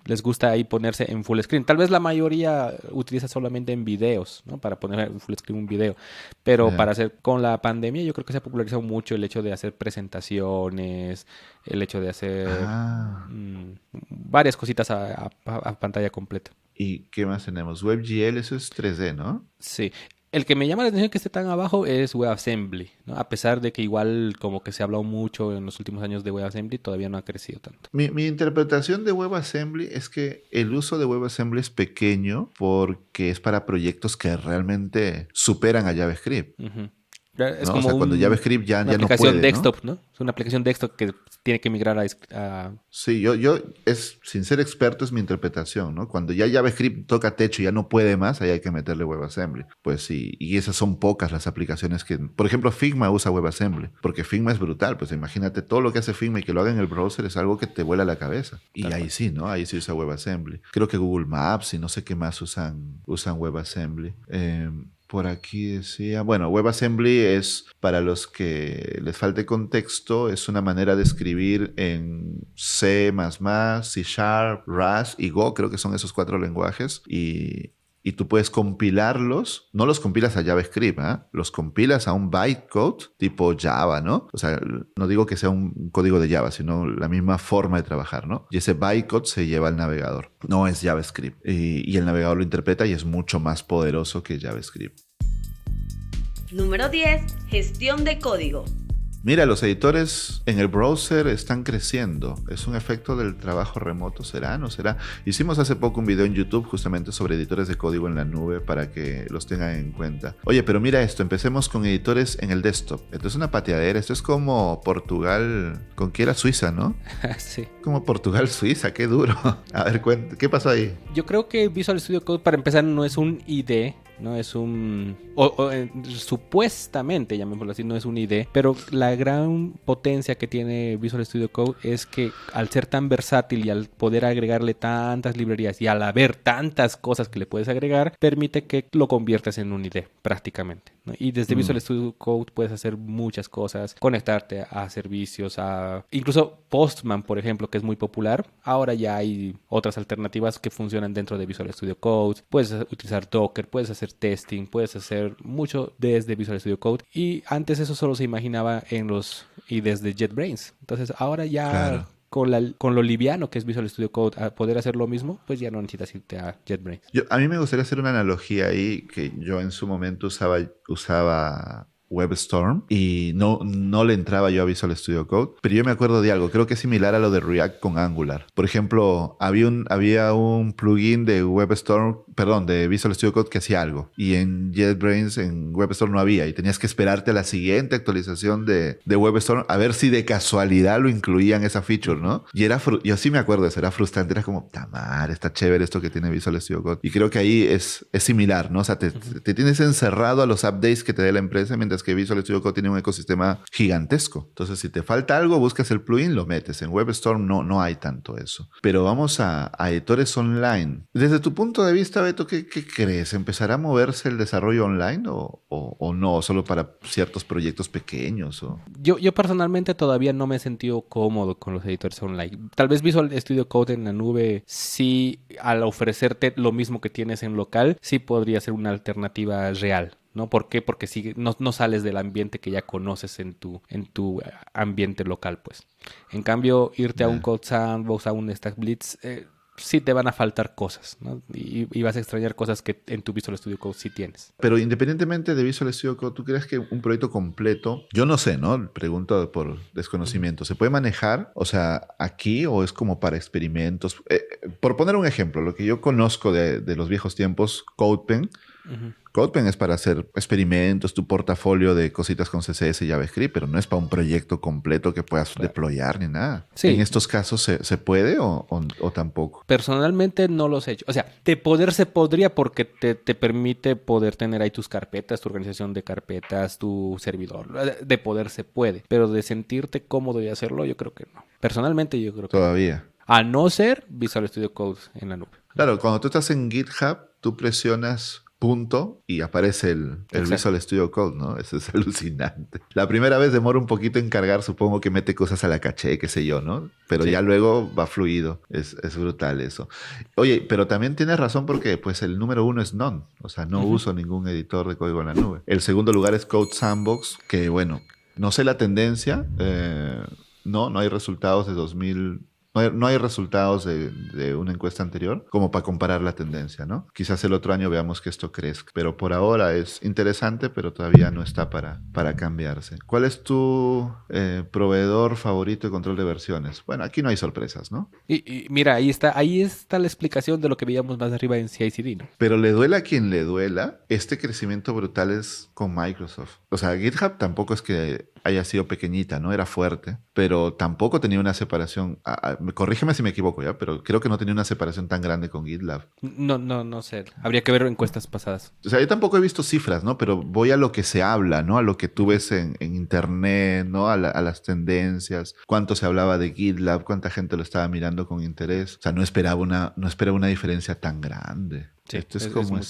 les gusta ahí ponerse en full screen. Tal vez la mayoría utiliza solamente en videos, ¿no? Para poner en full screen un video. Pero para hacer con la pandemia yo creo que se ha popularizado mucho el hecho de hacer presentaciones, el hecho de hacer varias cositas a pantalla completa. ¿Y qué más tenemos? WebGL, eso es 3D, ¿no? Sí. El que me llama la atención que esté tan abajo es WebAssembly, ¿no? A pesar de que igual como que se ha hablado mucho en los últimos años de WebAssembly, todavía no ha crecido tanto. Mi interpretación de WebAssembly es que el uso de WebAssembly es pequeño porque es para proyectos que realmente superan a JavaScript. Uh-huh. Es ¿no? como O sea, cuando JavaScript ya no puede, aplicación desktop, ¿no? ¿no? Es una aplicación desktop que tiene que migrar a... Sí, sin ser experto, es mi interpretación, ¿no? Cuando ya JavaScript toca techo y ya no puede más, ahí hay que meterle WebAssembly. Pues sí, y esas son pocas las aplicaciones que... Por ejemplo, Figma usa WebAssembly, porque Figma es brutal. Pues imagínate, todo lo que hace Figma y que lo haga en el browser es algo que te vuela la cabeza. Y ahí sí, ¿no? Ahí sí usa WebAssembly. Creo que Google Maps y no sé qué más usan WebAssembly. Por aquí decía, bueno, WebAssembly es, para los que les falte contexto, es una manera de escribir en C++, C#, Rust y Go, creo que son esos 4 lenguajes, y tú puedes compilarlos, no los compilas a JavaScript, los compilas a un bytecode tipo Java, ¿no? O sea, no digo que sea un código de Java, sino la misma forma de trabajar, ¿no? Y ese bytecode se lleva al navegador, no es JavaScript. Y el navegador lo interpreta y es mucho más poderoso que JavaScript. Número 10. Gestión de código. Mira, los editores en el browser están creciendo. ¿Es un efecto del trabajo remoto? ¿Será? ¿No será? Hicimos hace poco un video en YouTube justamente sobre editores de código en la nube para que los tengan en cuenta. Oye, pero mira esto. Empecemos con editores en el desktop. Esto es una pateadera. Esto es como Portugal... ¿Con qué era Suiza, no? Sí. Como Portugal-Suiza. Qué duro. A ver, ¿qué pasó ahí? Yo creo que Visual Studio Code, para empezar, no es un IDE. No es un... supuestamente, llamémoslo así, no es un IDE. Pero la gran potencia que tiene Visual Studio Code es que al ser tan versátil y al poder agregarle tantas librerías y al haber tantas cosas que le puedes agregar, permite que lo conviertas en un IDE prácticamente, ¿no? Y desde Visual Studio Code puedes hacer muchas cosas, conectarte a servicios, incluso Postman, por ejemplo, que es muy popular. Ahora ya hay otras alternativas que funcionan dentro de Visual Studio Code. Puedes utilizar Docker, puedes hacer testing, puedes hacer mucho desde Visual Studio Code. Y antes eso solo se imaginaba y desde JetBrains. Entonces ahora ya... Claro. Con lo liviano que es Visual Studio Code, a poder hacer lo mismo, pues ya no necesitas irte a JetBrains. A mí me gustaría hacer una analogía ahí, que yo en su momento usaba WebStorm y no le entraba yo a Visual Studio Code, pero yo me acuerdo de algo, creo que es similar a lo de React con Angular. Por ejemplo, había un plugin de de Visual Studio Code que hacía algo, y en JetBrains, en WebStorm no había, y tenías que esperarte a la siguiente actualización de WebStorm a ver si de casualidad lo incluían esa feature, ¿no? Y yo sí me acuerdo de eso, era frustrante, era como, tamar, está chévere esto que tiene Visual Studio Code. Y creo que ahí es similar, ¿no? O sea, te tienes encerrado a los updates que te dé la empresa, mientras que Visual Studio Code tiene un ecosistema gigantesco. Entonces, si te falta algo, buscas el plugin, lo metes. En WebStorm no hay tanto eso. Pero vamos a editores online. Desde tu punto de vista, Beto, ¿qué crees? ¿Empezará a moverse el desarrollo online o no? ¿Solo para ciertos proyectos pequeños? Yo personalmente todavía no me he sentido cómodo con los editores online. Tal vez Visual Studio Code en la nube, sí, al ofrecerte lo mismo que tienes en local, sí podría ser una alternativa real, ¿no? ¿Por qué? Porque no sales del ambiente que ya conoces en tu ambiente local, pues. En cambio, irte a un Code Sandbox, a un StackBlitz, sí te van a faltar cosas, ¿no? Y vas a extrañar cosas que en tu Visual Studio Code sí tienes. Pero independientemente de Visual Studio Code, ¿tú crees que un proyecto completo, yo no sé, ¿no? Pregunto por desconocimiento, ¿se puede manejar, o sea, aquí o es como para experimentos? Por poner un ejemplo, lo que yo conozco de los viejos tiempos, CodePen. Uh-huh. CodePen es para hacer experimentos, tu portafolio de cositas con CSS y JavaScript, pero no es para un proyecto completo que puedas deployar ni nada. Sí. ¿En estos casos se puede o tampoco? Personalmente no los he hecho. O sea, se podría porque te permite poder tener ahí tus carpetas, tu organización de carpetas, tu servidor. De poder se puede, pero de sentirte cómodo y hacerlo, yo creo que no. Personalmente yo creo que todavía. No. A no ser Visual Studio Code en la nube. Claro, cuando tú estás en GitHub, tú presionas punto y aparece el Visual Studio Code, ¿no? Eso es alucinante. La primera vez demora un poquito en cargar, supongo que mete cosas a la caché, qué sé yo, ¿no? Pero ya luego va fluido. Es brutal eso. Oye, pero también tienes razón porque pues el número 1 es None. O sea, no uso ningún editor de código en la nube. El segundo lugar es Code Sandbox, que bueno, no sé la tendencia. No hay resultados de 2000... No hay resultados de una encuesta anterior como para comparar la tendencia, ¿no? Quizás el otro año veamos que esto crezca, pero por ahora es interesante, pero todavía no está para cambiarse. ¿Cuál es tu proveedor favorito de control de versiones? Bueno, aquí no hay sorpresas, ¿no? Y mira, ahí está la explicación de lo que veíamos más arriba en CI/CD, ¿no? Pero le duela a quien le duela, este crecimiento brutal es con Microsoft. O sea, GitHub tampoco es que haya sido pequeñita, ¿no? Era fuerte, pero tampoco tenía una separación... corrígeme si me equivoco, ¿ya? Pero creo que no tenía una separación tan grande con GitLab. No sé. Habría que ver encuestas pasadas. O sea, yo tampoco he visto cifras, ¿no? Pero voy a lo que se habla, ¿no? A lo que tú ves en internet, ¿no? A las tendencias. Cuánto se hablaba de GitLab, cuánta gente lo estaba mirando con interés. O sea, no esperaba una diferencia tan grande. Sí, esto es como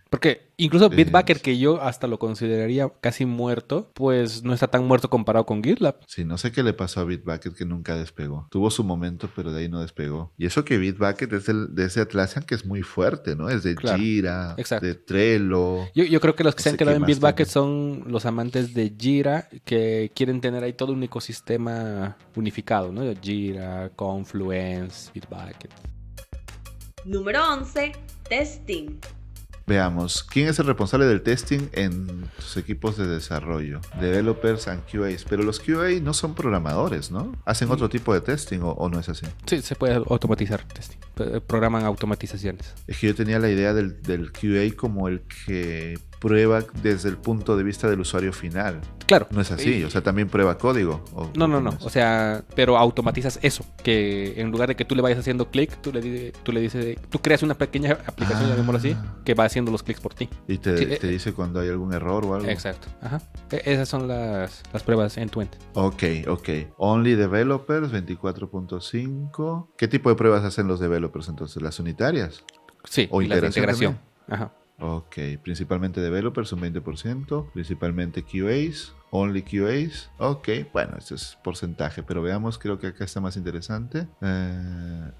Porque incluso Bitbucket, que yo hasta lo consideraría casi muerto, pues no está tan muerto comparado con GitLab. Sí, no sé qué le pasó a Bitbucket que nunca despegó. Tuvo su momento, pero de ahí no despegó. Y eso que Bitbucket es de ese Atlassian que es muy fuerte, ¿no? Es de Jira, de Trello. Yo creo que los que se han quedado en Bitbucket también son los amantes de Jira, que quieren tener ahí todo un ecosistema unificado, ¿no? Jira, Confluence, Bitbucket. Número 11. Testing. Veamos, ¿quién es el responsable del testing en tus equipos de desarrollo? Developers and QAs. Pero los QA no son programadores, ¿no? ¿Hacen otro tipo de testing o no es así? Sí, se puede automatizar testing. Programan automatizaciones. Es que yo tenía la idea del QA como el que prueba desde el punto de vista del usuario final. Claro. No es así, o sea, también prueba código. No. O sea, pero automatizas eso. Que en lugar de que tú le vayas haciendo clic, tú le dices, tú creas una pequeña aplicación, llamémoslo así, que va haciendo los clics por ti. Y te dice cuando hay algún error o algo. Exacto. Ajá. Esas son las pruebas end-to-end. Ok. Only developers, 24.5. ¿Qué tipo de pruebas hacen los developers entonces? ¿Las unitarias? Sí, ¿O y las de integración integración. Ajá. Ok, principalmente developers, un 20%, principalmente QAs, only QAs. Ok, bueno, este es porcentaje, pero veamos, creo que acá está más interesante.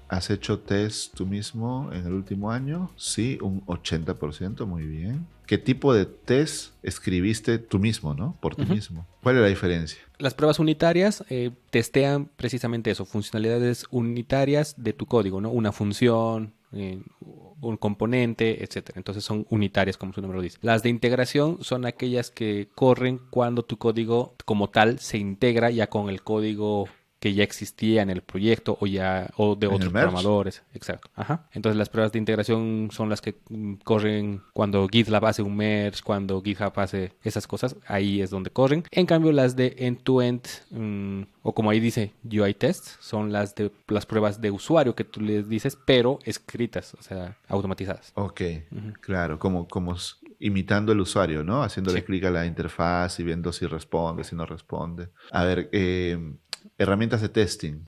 ¿Has hecho test tú mismo en el último año? Sí, un 80%, muy bien. ¿Qué tipo de test escribiste tú mismo, no? Por ti mismo. ¿Cuál es la diferencia? Las pruebas unitarias testean precisamente eso, funcionalidades unitarias de tu código, ¿no? Una función, un componente, etcétera. Entonces son unitarias, como su nombre lo dice. Las de integración son aquellas que corren cuando tu código como tal se integra ya con el código que ya existía en el proyecto o de otros programadores. Exacto. Ajá. Entonces las pruebas de integración son las que corren cuando GitLab hace un merge, cuando GitHub hace esas cosas. Ahí es donde corren. En cambio las de end-to-end, o como ahí dice UI tests, son las pruebas de usuario que tú les dices, pero escritas, o sea, automatizadas. Ok, claro, como imitando el usuario, ¿no? Haciéndole clic a la interfaz y viendo si responde, si no responde. A ver, herramientas de testing.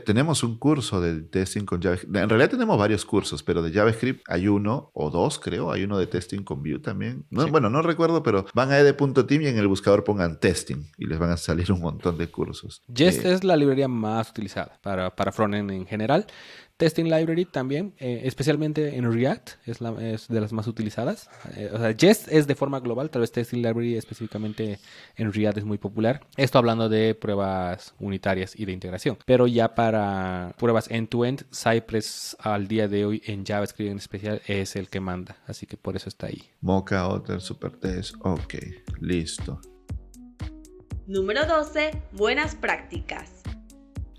Tenemos un curso de testing con JavaScript. En realidad tenemos varios cursos, pero de JavaScript hay uno o dos, creo. Hay uno de testing con Vue también. No, sí. Bueno, no recuerdo, pero van a ed.team y en el buscador pongan testing y les van a salir un montón de cursos. Jest es la librería más utilizada para frontend en general. Testing Library también, especialmente en React, es de las más utilizadas. O sea, Jest es de forma global, tal vez Testing Library específicamente en React es muy popular. Esto hablando de pruebas unitarias y de integración. Pero ya para pruebas end-to-end, Cypress al día de hoy en JavaScript en especial es el que manda. Así que por eso está ahí. Mocha, Otter, Supertest, ok, listo. Número 12. Buenas prácticas.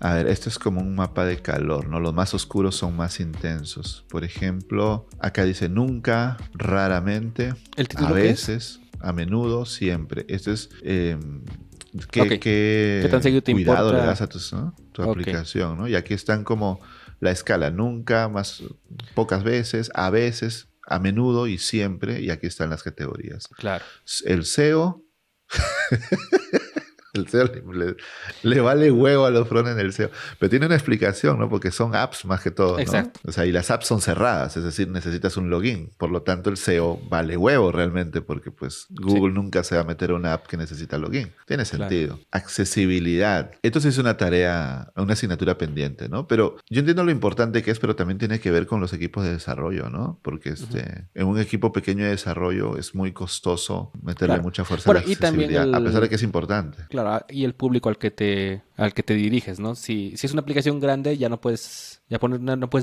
A ver, esto es como un mapa de calor, ¿no? Los más oscuros son más intensos. Por ejemplo, acá dice nunca, raramente, ¿El título a veces, a menudo, siempre. Esto es ¿qué tan seguido te cuidado importa? le das a tu aplicación, ¿no? Y aquí están como la escala, nunca, más pocas veces, a menudo y siempre. Y aquí están las categorías. Claro. El SEO... El SEO le vale huevo a los frontend el SEO. Pero tiene una explicación, ¿no? Porque son apps más que todo, ¿no? Exacto. O sea, y las apps son cerradas, es decir, necesitas un login. Por lo tanto, el SEO vale huevo realmente porque pues Google nunca se va a meter a una app que necesita login. Tiene sentido. Claro. Accesibilidad. Esto sí es una tarea, una asignatura pendiente, ¿no? Pero yo entiendo lo importante que es, pero también tiene que ver con los equipos de desarrollo, ¿no? Porque en un equipo pequeño de desarrollo es muy costoso meterle mucha fuerza a la accesibilidad, a pesar de que es importante. Claro, y el público al que te diriges, ¿no? Si es una aplicación grande, no puedes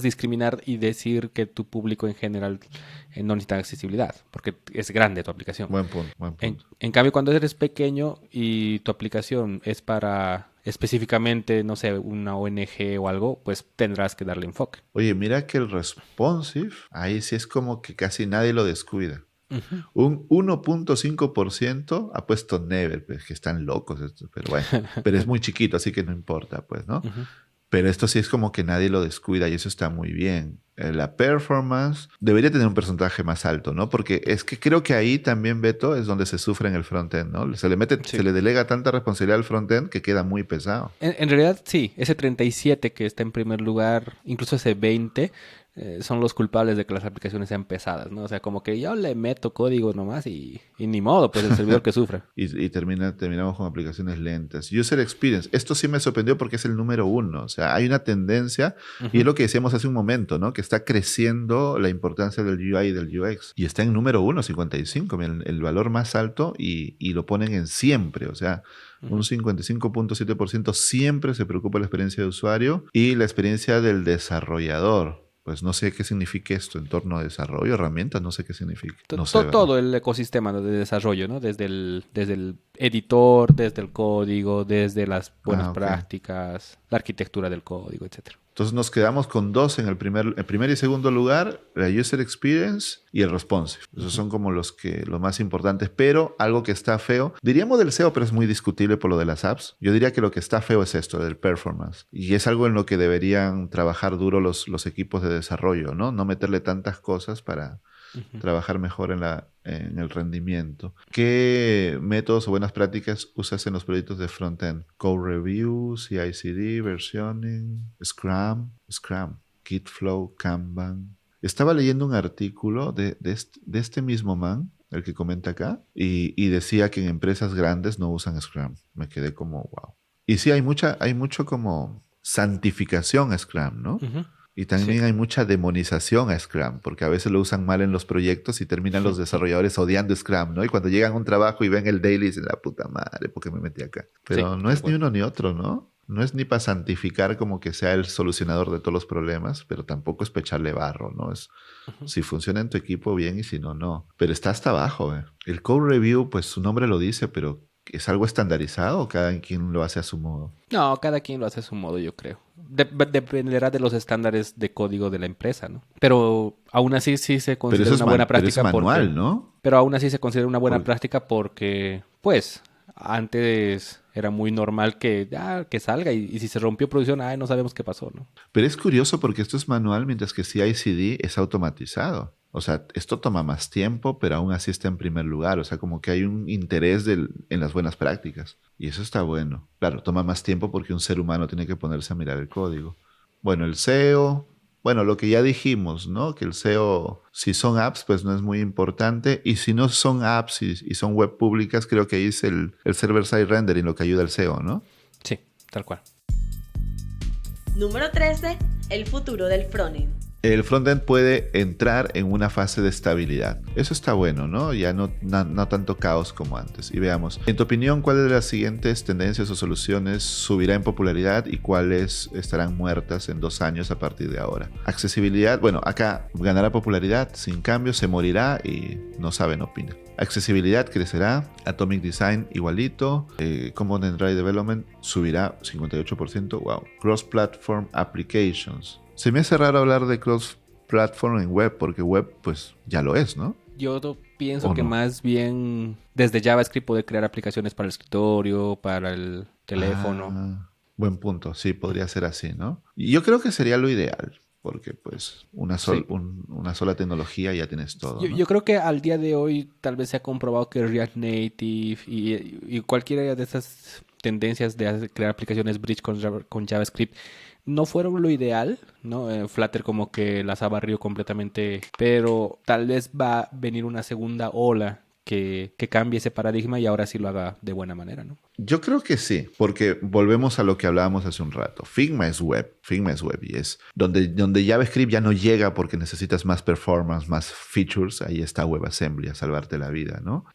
discriminar y decir que tu público en general no necesita accesibilidad, porque es grande tu aplicación. Buen punto. En cambio, cuando eres pequeño y tu aplicación es para específicamente, no sé, una ONG o algo, pues tendrás que darle enfoque. Oye, mira que el responsive, ahí sí es como que casi nadie lo descuida. Un 1.5% ha puesto Never, pues que están locos estos, pero bueno, pero es muy chiquito, así que no importa, pues, ¿no? Pero esto sí es como que nadie lo descuida y eso está muy bien. La performance debería tener un porcentaje más alto, ¿no? Porque es que creo que ahí también, Beto, es donde se sufre en el frontend, ¿no? Se le delega tanta responsabilidad al frontend que queda muy pesado. En realidad, sí. Ese 37 que está en primer lugar, incluso ese 20, son los culpables de que las aplicaciones sean pesadas, ¿no? O sea, como que yo le meto código nomás y ni modo, pues el servidor que sufre. y terminamos con aplicaciones lentas. User Experience. Esto sí me sorprendió porque es el número 1. O sea, hay una tendencia, y es lo que decíamos hace un momento, ¿no? Que está creciendo la importancia del UI y del UX. Y está en número 1, 55. Miren, el valor más alto y lo ponen en siempre. O sea, un 55.7% siempre se preocupa la experiencia de usuario y la experiencia del desarrollador. Pues no sé qué significa esto, entorno de desarrollo, herramientas, no sé qué significa. No sé, todo el ecosistema de desarrollo, ¿no? Desde el editor, desde el código, desde las buenas prácticas, la arquitectura del código, etcétera. Entonces nos quedamos con 2 en el primer y segundo lugar, la User Experience y el Responsive. Esos son como los más importantes, pero algo que está feo, diríamos del SEO, pero es muy discutible por lo de las apps. Yo diría que lo que está feo es esto, del performance. Y es algo en lo que deberían trabajar duro los equipos de desarrollo, ¿no? No meterle tantas cosas para trabajar mejor en el rendimiento. ¿Qué métodos o buenas prácticas usas en los proyectos de frontend? Code review, CI/CD, versioning, Scrum, Gitflow, Kanban. Estaba leyendo un artículo de este mismo man, el que comenta acá, y decía que en empresas grandes no usan Scrum. Me quedé como, wow. Y sí, hay mucho como santificación a Scrum, ¿no? Y también hay mucha demonización a Scrum, porque a veces lo usan mal en los proyectos y terminan los desarrolladores odiando Scrum, ¿no? Y cuando llegan a un trabajo y ven el daily, dicen, la puta madre, ¿por qué me metí acá? Pero no es ni uno ni otro, ¿no? No es ni para santificar como que sea el solucionador de todos los problemas, pero tampoco es para echarle barro, ¿no? Es si funciona en tu equipo bien y si no, no. Pero está hasta abajo, ¿eh? El code review, pues su nombre lo dice, pero ¿es algo estandarizado o cada quien lo hace a su modo? No, cada quien lo hace a su modo, yo creo. Dependerá de los estándares de código de la empresa, ¿no? Pero aún así sí se considera una buena práctica. Pero es manual, ¿no? Pero aún así se considera una buena práctica porque, pues, antes era muy normal que salga y si se rompió producción, no sabemos qué pasó, ¿no? Pero es curioso porque esto es manual mientras que CI/CD es automatizado. O sea, esto toma más tiempo, pero aún así está en primer lugar. O sea, como que hay un interés en las buenas prácticas. Y eso está bueno. Claro, toma más tiempo porque un ser humano tiene que ponerse a mirar el código. Bueno, el SEO. Bueno, lo que ya dijimos, ¿no? Que el SEO, si son apps, pues no es muy importante. Y si no son apps y son web públicas, creo que ahí es el server-side rendering lo que ayuda al SEO, ¿no? Sí, tal cual. Número 13. El futuro del frontend. El frontend puede entrar en una fase de estabilidad. Eso está bueno, ¿no? Ya no tanto caos como antes. Y veamos, en tu opinión, ¿cuáles de las siguientes tendencias o soluciones subirá en popularidad y cuáles estarán muertas en 2 años a partir de ahora? Accesibilidad, bueno, acá ganará popularidad, sin cambio, se morirá y no saben, opina. Accesibilidad crecerá, Atomic Design igualito, Component Drive Development subirá 58%, wow. Cross-Platform Applications. Se me hace raro hablar de cross-platform en web, porque web pues ya lo es, ¿no? Yo pienso que más bien desde JavaScript puede crear aplicaciones para el escritorio, para el teléfono. Buen punto, sí, podría ser así, ¿no? Y yo creo que sería lo ideal, porque pues una sola tecnología ya tienes todo, ¿no? Yo creo que al día de hoy tal vez se ha comprobado que React Native y cualquiera de esas tendencias de crear aplicaciones Bridge con JavaScript no fueron lo ideal, ¿no? Flutter como que las ha barrido completamente, pero tal vez va a venir una segunda ola que cambie ese paradigma y ahora sí lo haga de buena manera, ¿no? Yo creo que sí, porque volvemos a lo que hablábamos hace un rato. Figma es web y es donde JavaScript ya no llega porque necesitas más performance, más features, ahí está WebAssembly a salvarte la vida, ¿no?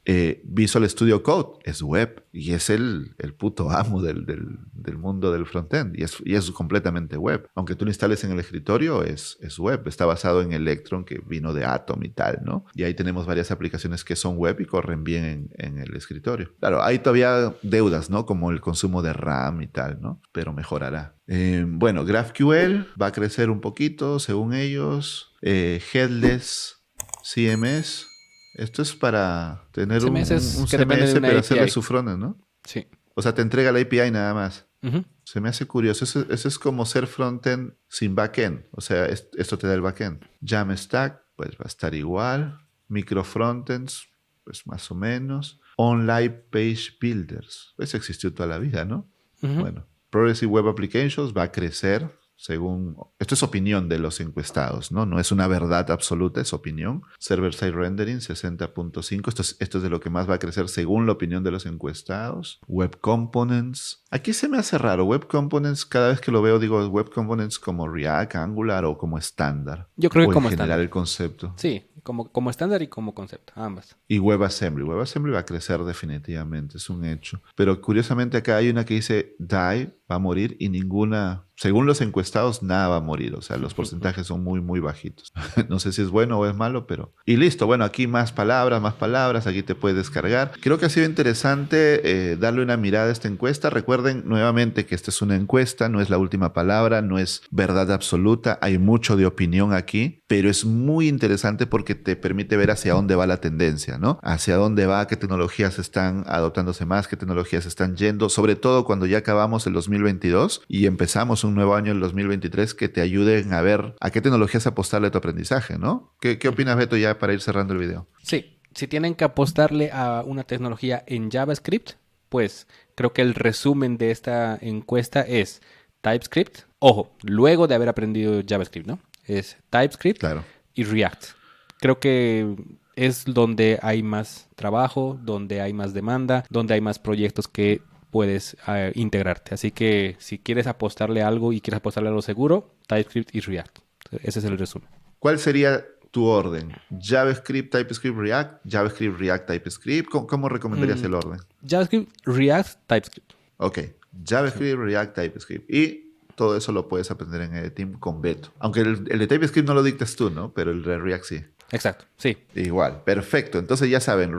Visual Studio Code es web y es el puto amo del mundo del frontend y es completamente web. Aunque tú lo instales en el escritorio, es web. Está basado en Electron que vino de Atom y tal, ¿no? Y ahí tenemos varias aplicaciones que son web y corren bien en el escritorio. Claro, hay todavía deudas, ¿no? Como el consumo de RAM y tal, ¿no? Pero mejorará. Bueno, GraphQL va a crecer un poquito, según ellos. Headless CMS. Esto es para tener un CMS pero hacerle su frontend, ¿no? Sí. O sea, te entrega la API nada más. Uh-huh. Se me hace curioso. Eso es como ser frontend sin backend. O sea, esto te da el backend. Jamstack, pues va a estar igual. Microfrontends, pues más o menos. Online Page Builders. Eso existió toda la vida, ¿no? Uh-huh. Bueno, Progressive Web Applications va a crecer según... Esto es opinión de los encuestados, ¿no? No es una verdad absoluta, es opinión. Server-Side Rendering, 60.5. Esto es de lo que más va a crecer según la opinión de los encuestados. Web Components. Aquí se me hace raro. Web Components, cada vez que lo veo, digo Web Components como React, Angular o como estándar. Yo creo que o como en general estándar. El concepto. Sí, como estándar y como concepto, ambas. Y WebAssembly. WebAssembly va a crecer definitivamente, es un hecho. Pero curiosamente acá hay una que dice Die va a morir y ninguna, según los encuestados, nada va a morir. O sea, los porcentajes son muy, muy bajitos. No sé si es bueno o es malo, pero... Y listo, bueno, aquí más palabras, aquí te puedes descargar. Creo que ha sido interesante darle una mirada a esta encuesta. Recuerden nuevamente que esta es una encuesta, no es la última palabra, no es verdad absoluta, hay mucho de opinión aquí, pero es muy interesante porque te permite ver hacia dónde va la tendencia, ¿no? Hacia dónde va, qué tecnologías están adoptándose más, qué tecnologías están yendo, sobre todo cuando ya acabamos el 2022 y empezamos un nuevo año, el 2023, que te ayuden a ver a qué tecnologías apostarle a tu aprendizaje, ¿no? ¿Qué opinas, Beto, ya para ir cerrando el video? Sí, si tienen que apostarle a una tecnología en JavaScript, pues creo que el resumen de esta encuesta es TypeScript, ojo, luego de haber aprendido JavaScript, ¿no? Es TypeScript, claro, y React. Creo que es donde hay más trabajo, donde hay más demanda, donde hay más proyectos que puedes integrarte. Así que si quieres apostarle a algo y quieres apostarle a lo seguro, TypeScript y React. Ese es el resumen. ¿Cuál sería tu orden? JavaScript, TypeScript, React, JavaScript, React, TypeScript. ¿Cómo recomendarías el orden? JavaScript, React, TypeScript. Ok, JavaScript, React, TypeScript. Y todo eso lo puedes aprender en EDTeam con Beto. Aunque el de TypeScript no lo dictas tú, ¿no? Pero el de React sí. Exacto, sí. Igual, perfecto. Entonces ya saben,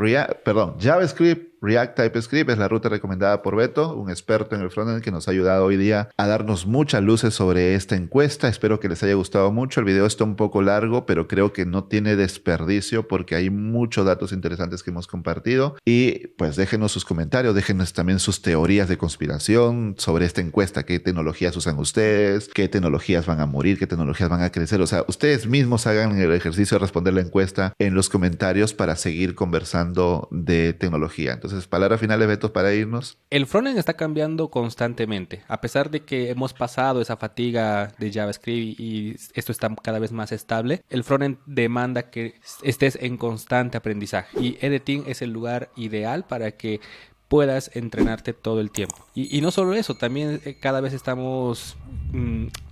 JavaScript, React, TypeScript es la ruta recomendada por Beto, un experto en el frontend que nos ha ayudado hoy día a darnos muchas luces sobre esta encuesta. Espero que les haya gustado mucho. El video está un poco largo, pero creo que no tiene desperdicio porque hay muchos datos interesantes que hemos compartido. Y pues déjenos sus comentarios, déjenos también sus teorías de conspiración sobre esta encuesta. ¿Qué tecnologías usan ustedes? ¿Qué tecnologías van a morir? ¿Qué tecnologías van a crecer? O sea, ustedes mismos hagan el ejercicio de responder la encuesta en los comentarios para seguir conversando de tecnología. Entonces, palabras finales, Beto, para irnos. El frontend está cambiando constantemente. A pesar de que hemos pasado esa fatiga de JavaScript y esto está cada vez más estable, el frontend demanda que estés en constante aprendizaje. Y EDTeam es el lugar ideal para que puedas entrenarte todo el tiempo. Y no solo eso, también cada vez estamos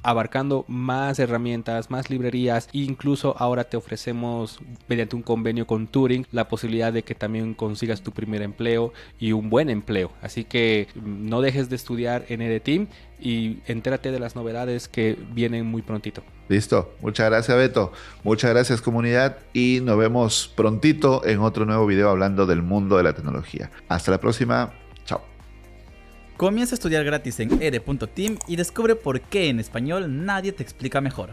abarcando más herramientas, más librerías, e incluso ahora te ofrecemos mediante un convenio con Turing la posibilidad de que también consigas tu primer empleo y un buen empleo. Así que no dejes de estudiar en EDTeam y entérate de las novedades que vienen muy prontito. Listo, muchas gracias, Beto, muchas gracias, comunidad, y nos vemos prontito en otro nuevo video hablando del mundo de la tecnología. Hasta la próxima, chao. Comienza a estudiar gratis en ed.team y descubre por qué en español nadie te explica mejor.